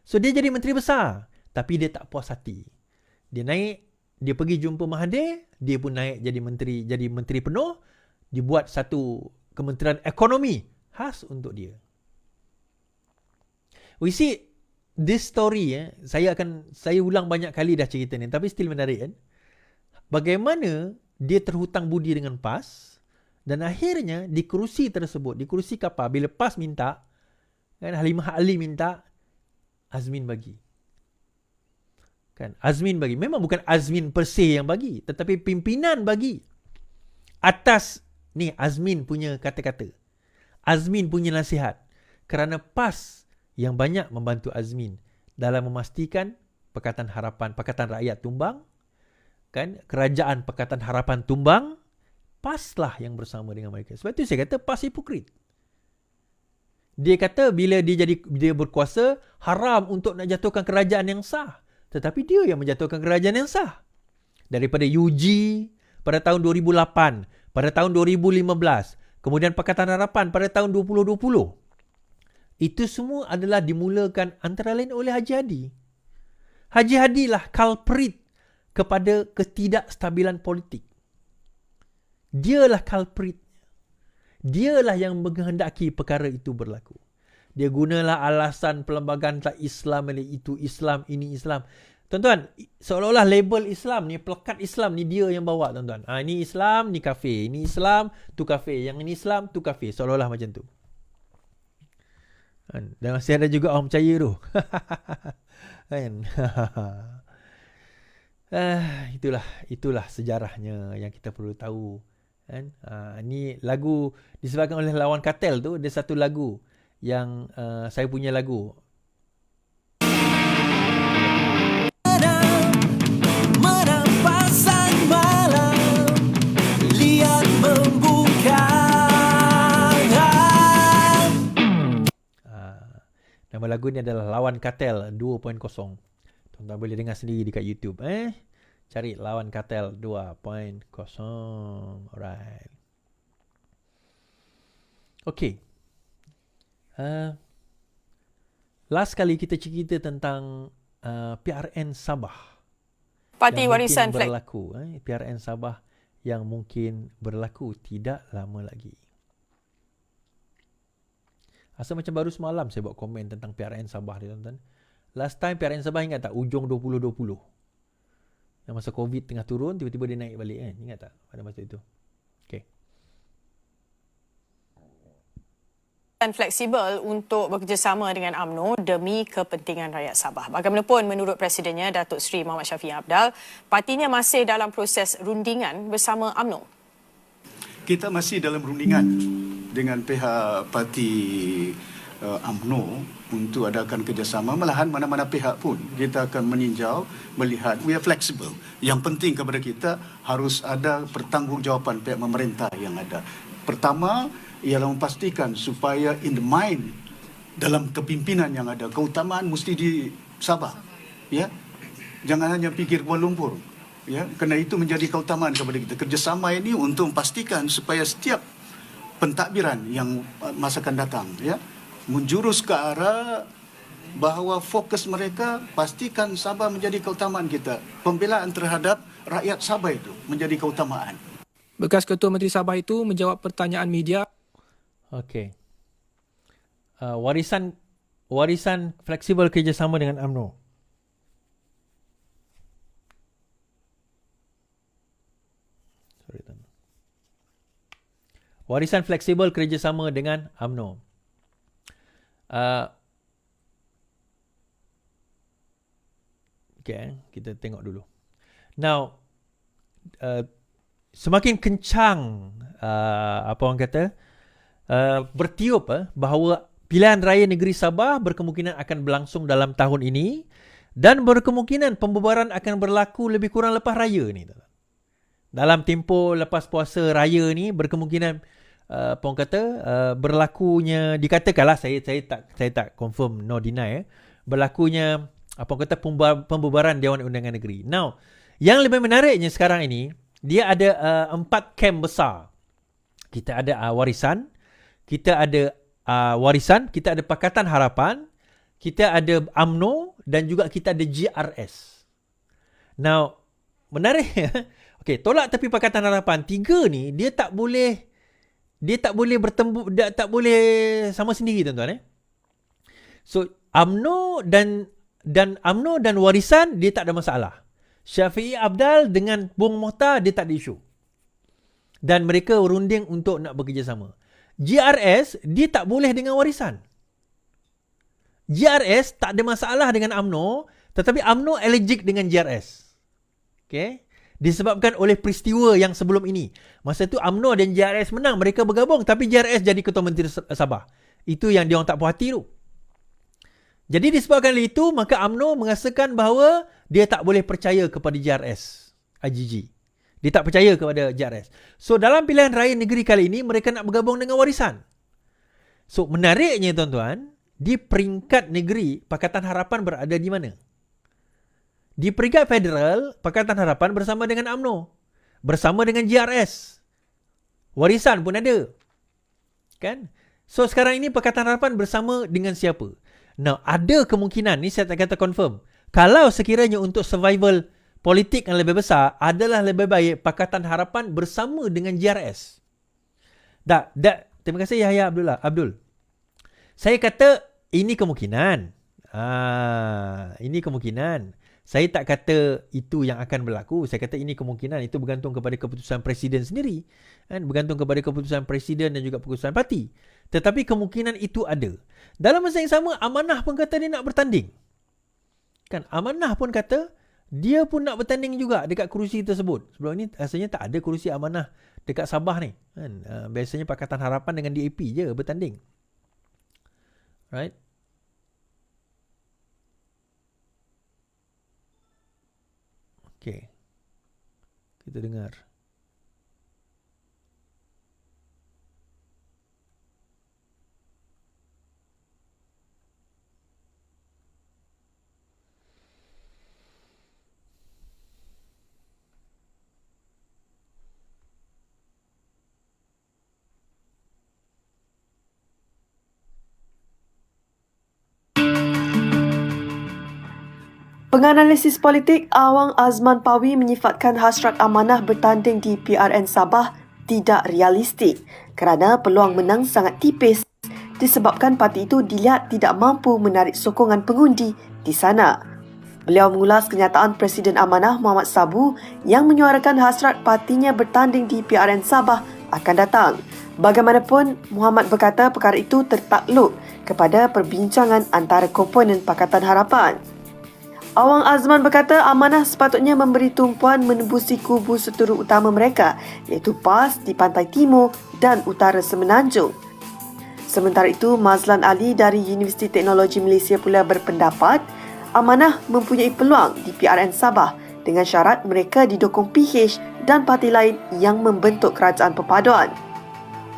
So dia jadi menteri besar. Tapi dia tak puas hati. Dia naik, dia pergi jumpa Mahathir. Dia pun naik jadi menteri penuh. Dia buat satu kementerian ekonomi khas untuk dia. We see this story, saya ulang banyak kali dah cerita ni, tapi still menarik kan. Bagaimana dia terhutang budi dengan PAS dan akhirnya di kerusi tersebut, di kerusi kapal, bila PAS minta, kan Halimah Ali minta, Azmin bagi. Kan Azmin bagi. Memang bukan Azmin per se yang bagi, tetapi pimpinan bagi. Atas ni Azmin punya kata-kata. Azmin punya nasihat. Kerana PAS yang banyak membantu Azmin dalam memastikan Pakatan Rakyat tumbang, kan, kerajaan Pakatan Harapan tumbang, PAS lah yang bersama dengan mereka. Sebab itu saya kata PAS hipokrit. Dia kata bila dia berkuasa, haram untuk nak jatuhkan kerajaan yang sah. Tetapi dia yang menjatuhkan kerajaan yang sah. Daripada UG pada tahun 2008, pada tahun 2015, kemudian Pakatan Harapan pada tahun 2020. Itu semua adalah dimulakan antara lain oleh Haji Hadi. Haji Hadi lah culprit kepada ketidakstabilan politik. Dialah culprit. Dialah yang menghendaki perkara itu berlaku. Dia gunalah alasan perlembagaan tak Islam, itu Islam, ini Islam. Tuan-tuan, seolah-olah label Islam ni, pelekat Islam ni dia yang bawa, tuan-tuan. Ini Islam, ni kafir. Ini Islam, tu kafir. Yang ini Islam, tu kafir. Seolah-olah macam tu. Dan masih ada juga orang percaya tu. Kan? Itulah sejarahnya yang kita perlu tahu. Kan? Ini lagu disebabkan oleh Lawan Kartel tu. Ada satu lagu yang saya punya lagu. Nama lagu ni adalah Lawan Kartel 2.0. Tuan-tuan boleh dengar sendiri dekat YouTube. Cari Lawan Kartel 2.0. Alright. Okey. Uh, Last kali kita cerita tentang PRN Sabah Parti yang Warisan mungkin Flag. berlaku. PRN Sabah yang mungkin berlaku tidak lama lagi. Asal macam baru semalam saya buat komen tentang PRN Sabah ni, tuan-tuan. Last time PRN Sabah ingat tak? Ujung 2020. Yang masa COVID tengah turun, tiba-tiba dia naik balik kan? Ingat tak pada masa itu? Okay. Dan fleksibel untuk bekerjasama dengan UMNO demi kepentingan rakyat Sabah. Bagaimanapun menurut Presidennya Datuk Seri Muhammad Shafie Apdal, partinya masih dalam proses rundingan bersama UMNO. Kita masih dalam rundingan dengan pihak parti UMNO untuk adakan kerjasama. Malahan mana-mana pihak pun kita akan meninjau, melihat, we are flexible. Yang penting kepada kita harus ada pertanggungjawaban pihak pemerintah yang ada. Pertama, ialah memastikan supaya in the mind dalam kepimpinan yang ada, keutamaan mesti di Sabah. Ya, jangan hanya fikir Kuala Lumpur. Ya, kerana itu menjadi keutamaan kepada kita. Kerjasama ini untuk memastikan supaya setiap pentadbiran yang masa akan datang, ya, menjurus ke arah bahawa fokus mereka pastikan Sabah menjadi keutamaan kita. Pembelaan terhadap rakyat Sabah itu menjadi keutamaan. Bekas Ketua Menteri Sabah itu menjawab pertanyaan media. Okey. Warisan fleksibel kerjasama dengan UMNO. Warisan fleksibel kerjasama dengan UMNO. Okay, kita tengok dulu. Now, semakin kencang apa orang kata bertiup bahawa pilihan raya negeri Sabah berkemungkinan akan berlangsung dalam tahun ini dan berkemungkinan pembubaran akan berlaku lebih kurang lepas raya ni. Dalam tempoh lepas puasa raya ni berkemungkinan apa orang kata berlakunya, dikatakanlah, saya tak confirm, no deny, berlakunya apa orang kata pembubaran Dewan Undangan Negeri. Now, yang lebih menariknya sekarang ini, dia ada 4 kem besar. Kita ada warisan, kita ada kita ada Pakatan Harapan, kita ada UMNO dan juga kita ada GRS. Now, menarik. Okey, tolak tepi Pakatan Harapan, 3 ni dia tak boleh bertemu, tak boleh sama sendiri, tuan-tuan. So, UMNO dan UMNO dan warisan dia tak ada masalah. Shafie Apdal dengan Bung Mokhtar dia tak ada isu. Dan mereka runding untuk nak bekerjasama. GRS dia tak boleh dengan warisan. GRS tak ada masalah dengan UMNO, tetapi UMNO allergic dengan GRS. Okay? Disebabkan oleh peristiwa yang sebelum ini. Masa tu UMNO dan GRS menang, mereka bergabung, tapi GRS jadi Ketua Menteri Sabah. Itu yang diorang tak puas hati tu. Jadi disebabkan itu, maka UMNO merasakan bahawa dia tak boleh percaya kepada GRS, IGG. Dia tak percaya kepada GRS. So, dalam pilihan raya negeri kali ini, mereka nak bergabung dengan warisan. So, menariknya tuan-tuan, di peringkat negeri, Pakatan Harapan berada di mana? Di peringkat federal, Pakatan Harapan bersama dengan UMNO. Bersama dengan GRS. Warisan pun ada. Kan? So, sekarang ini Pakatan Harapan bersama dengan siapa? Now, ada kemungkinan, ni saya tak kata confirm. Kalau sekiranya untuk survival politik yang lebih besar, adalah lebih baik Pakatan Harapan bersama dengan GRS. Terima kasih Yahya Abdul. Saya kata ini kemungkinan. Ini kemungkinan. Saya tak kata itu yang akan berlaku. Saya kata ini kemungkinan. Itu bergantung kepada keputusan Presiden sendiri. Kan? Bergantung kepada keputusan Presiden dan juga keputusan parti. Tetapi kemungkinan itu ada. Dalam masa yang sama, Amanah pun kata dia nak bertanding. Kan? Amanah pun kata dia pun nak bertanding juga dekat kerusi tersebut. Sebelum ini rasanya tak ada kerusi Amanah dekat Sabah ni. Kan? Biasanya Pakatan Harapan dengan DAP je bertanding. Right? Okay. Kita dengar. Penganalisis politik Awang Azman Pawi menyifatkan hasrat Amanah bertanding di PRN Sabah tidak realistik kerana peluang menang sangat tipis disebabkan parti itu dilihat tidak mampu menarik sokongan pengundi di sana. Beliau mengulas kenyataan Presiden Amanah Muhammad Sabu yang menyuarakan hasrat partinya bertanding di PRN Sabah akan datang. Bagaimanapun, Muhammad berkata perkara itu tertakluk kepada perbincangan antara komponen Pakatan Harapan. Awang Azman berkata Amanah sepatutnya memberi tumpuan menembusi kubu seteru utama mereka iaitu PAS di Pantai Timur dan Utara Semenanjung. Sementara itu, Mazlan Ali dari Universiti Teknologi Malaysia pula berpendapat Amanah mempunyai peluang di PRN Sabah dengan syarat mereka didukung PH dan parti lain yang membentuk kerajaan perpaduan.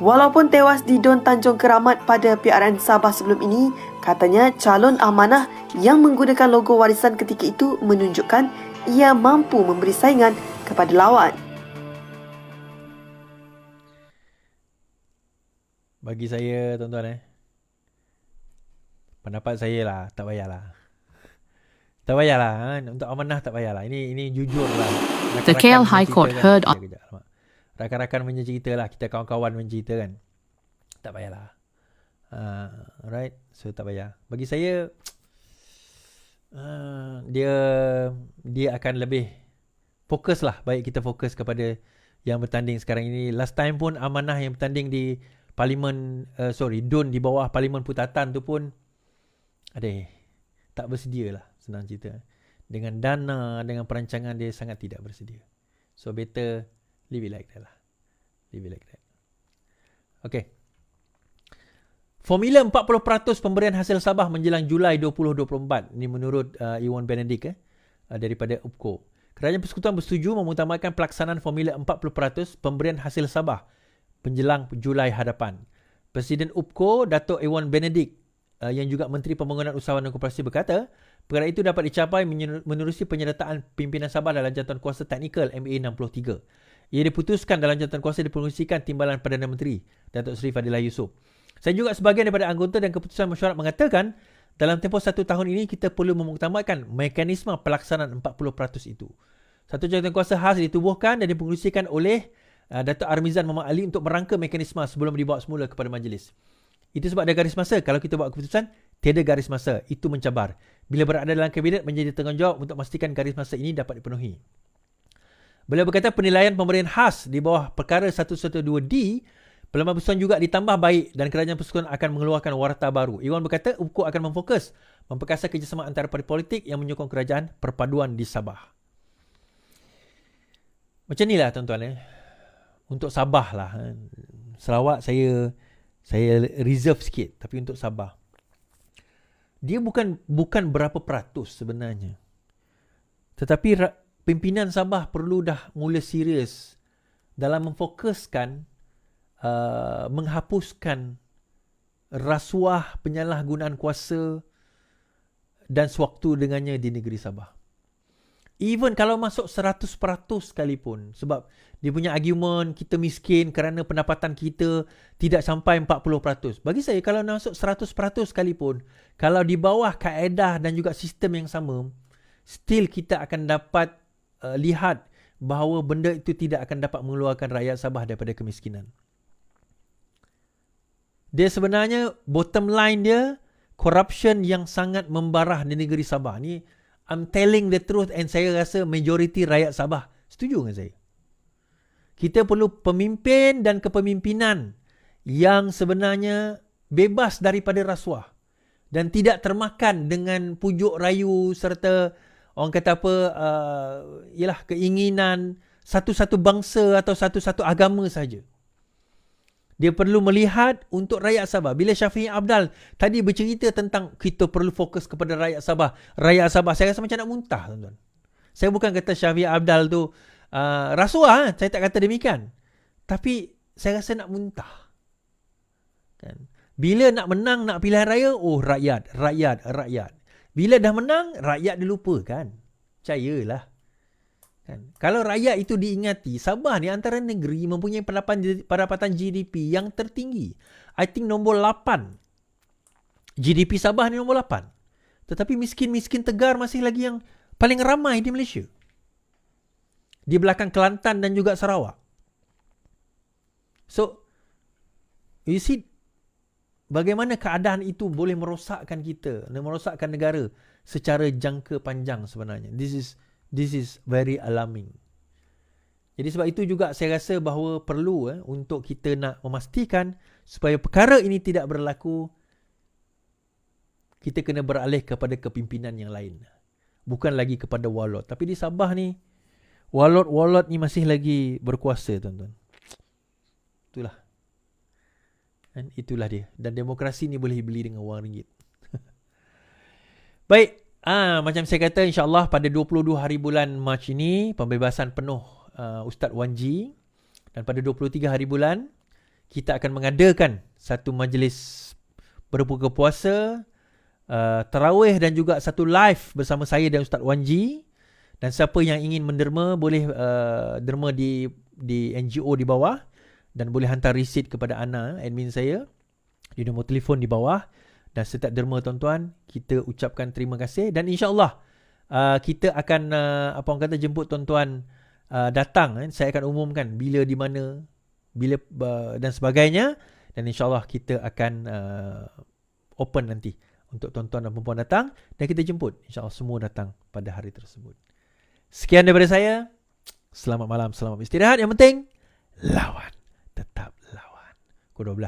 Walaupun tewas di Don Tanjung Keramat pada PRN Sabah sebelum ini, katanya calon Amanah yang menggunakan logo warisan ketika itu menunjukkan ia mampu memberi saingan kepada lawan. Bagi saya, tuan-tuan, pendapat saya lah, tak payahlah. Tak payahlah, untuk Amanah tak payahlah. Ini jujur lah. The KL High Court heard on rakan-rakan punya cerita lah, kita kawan-kawan punya cerita kan. Tak payahlah. Alright, so tak payah. Bagi saya, dia akan lebih fokus lah. Baik kita fokus kepada yang bertanding sekarang ini. Last time pun Amanah yang bertanding di Parlimen, DUN di bawah Parlimen Putatan tu pun tak bersedia lah, senang cerita. Dengan dana, dengan perancangan dia sangat tidak bersedia. So better leave it like that lah. Leave it like that. Okay. Formula 40% pemberian hasil Sabah menjelang Julai 2024. Ini menurut Iwan Benedict daripada UPCO. Kerajaan Persekutuan bersetuju mengutamakan pelaksanaan Formula 40% pemberian hasil Sabah menjelang Julai hadapan. Presiden UPCO, Datuk Iwan Benedict yang juga Menteri Pembangunan Usahawan dan Koperasi berkata, perkara itu dapat dicapai menerusi penyertaan pimpinan Sabah dalam jawatankuasa teknikal MA 63. Ia diputuskan dalam jawatankuasa dipengerusikan Timbalan Perdana Menteri Datuk Seri Fadilah Yusof. Saya juga sebahagian daripada anggota dan keputusan mesyuarat mengatakan dalam tempoh 1 tahun ini kita perlu mengutamakan mekanisme pelaksanaan 40% itu. Satu jawatankuasa khas ditubuhkan dan dipengerusikan oleh Datuk Armizan Muhammad Ali untuk merangka mekanisme sebelum dibawa semula kepada majlis. Itu sebab ada garis masa. Kalau kita buat keputusan, tiada garis masa. Itu mencabar. Bila berada dalam kabinet, menjadi tanggungjawab untuk memastikan garis masa ini dapat dipenuhi. Beliau berkata penilaian pemberian khas di bawah perkara 112D, Parlimen Persekutuan juga ditambah baik dan Kerajaan Persekutuan akan mengeluarkan warta baru. Iwan berkata UPCO akan memfokus memperkasa kerjasama antara parti politik yang menyokong kerajaan perpaduan di Sabah. Macam inilah tuan-tuan. Untuk Sabah lah. Sarawak saya reserve sikit, tapi untuk Sabah dia bukan berapa peratus sebenarnya, tetapi pimpinan Sabah perlu dah mula serius dalam memfokuskan menghapuskan rasuah, penyalahgunaan kuasa dan sewaktu dengannya di negeri Sabah. Even kalau masuk 100% sekalipun, sebab dia punya argument kita miskin kerana pendapatan kita tidak sampai 40%. Bagi saya kalau masuk 100% sekalipun, kalau di bawah kaedah dan juga sistem yang sama, still kita akan dapat lihat bahawa benda itu tidak akan dapat mengeluarkan rakyat Sabah daripada kemiskinan. Dia sebenarnya bottom line dia corruption yang sangat membarah di negeri Sabah. Ni I'm telling the truth and saya rasa majoriti rakyat Sabah setuju dengan saya. Kita perlu pemimpin dan kepemimpinan yang sebenarnya bebas daripada rasuah dan tidak termakan dengan pujuk rayu serta orang kata apa, ialah keinginan satu-satu bangsa atau satu-satu agama saja. Dia perlu melihat untuk rakyat Sabah. Bila Syafiee Apdal tadi bercerita tentang kita perlu fokus kepada rakyat Sabah. Rakyat Sabah, saya rasa macam nak muntah, tuan-tuan. Saya bukan kata Syafiee Apdal tu rasuah, saya tak kata demikian. Tapi saya rasa nak muntah. Kan? Bila nak menang, nak pilihan raya, rakyat. Bila dah menang, rakyat dilupakan. Percayalah. Kan? Kalau rakyat itu diingati, Sabah ni antara negeri mempunyai pendapatan GDP yang tertinggi. I think nombor 8. GDP Sabah ni nombor 8. Tetapi miskin-miskin Tegar masih lagi yang paling ramai di Malaysia. Di belakang Kelantan dan juga Sarawak. So, you see, bagaimana keadaan itu boleh merosakkan kita, merosakkan negara secara jangka panjang sebenarnya. This is very alarming. Jadi sebab itu juga saya rasa bahawa perlu untuk kita nak memastikan supaya perkara ini tidak berlaku, kita kena beralih kepada kepimpinan yang lain. Bukan lagi kepada warlord. Tapi di Sabah ni, warlord ni masih lagi berkuasa, tuan-tuan. Itulah. Dan itulah dia. Dan demokrasi ni boleh beli dengan wang ringgit. Baik. Macam saya kata, insyaAllah pada 22 hari bulan Mac ini, pembebasan penuh Ustaz Wan G. Dan pada 23 hari bulan, kita akan mengadakan satu majlis berbuka puasa, tarawih dan juga satu live bersama saya dan Ustaz Wan G. Dan siapa yang ingin menderma boleh derma di NGO di bawah dan boleh hantar resit kepada Ana, admin saya, di nombor telefon di bawah. Dan setiap derma tuan-tuan, kita ucapkan terima kasih dan insya-Allah kita akan jemput tuan-tuan datang. Saya akan umumkan bila, di mana, bila dan sebagainya, dan insya-Allah kita akan open nanti untuk tuan-tuan dan puan-puan datang dan kita jemput. InsyaAllah semua datang pada hari tersebut. Sekian daripada saya. Selamat malam, selamat istirahat. Yang penting, lawan. Tetap lawan. Pukul 12.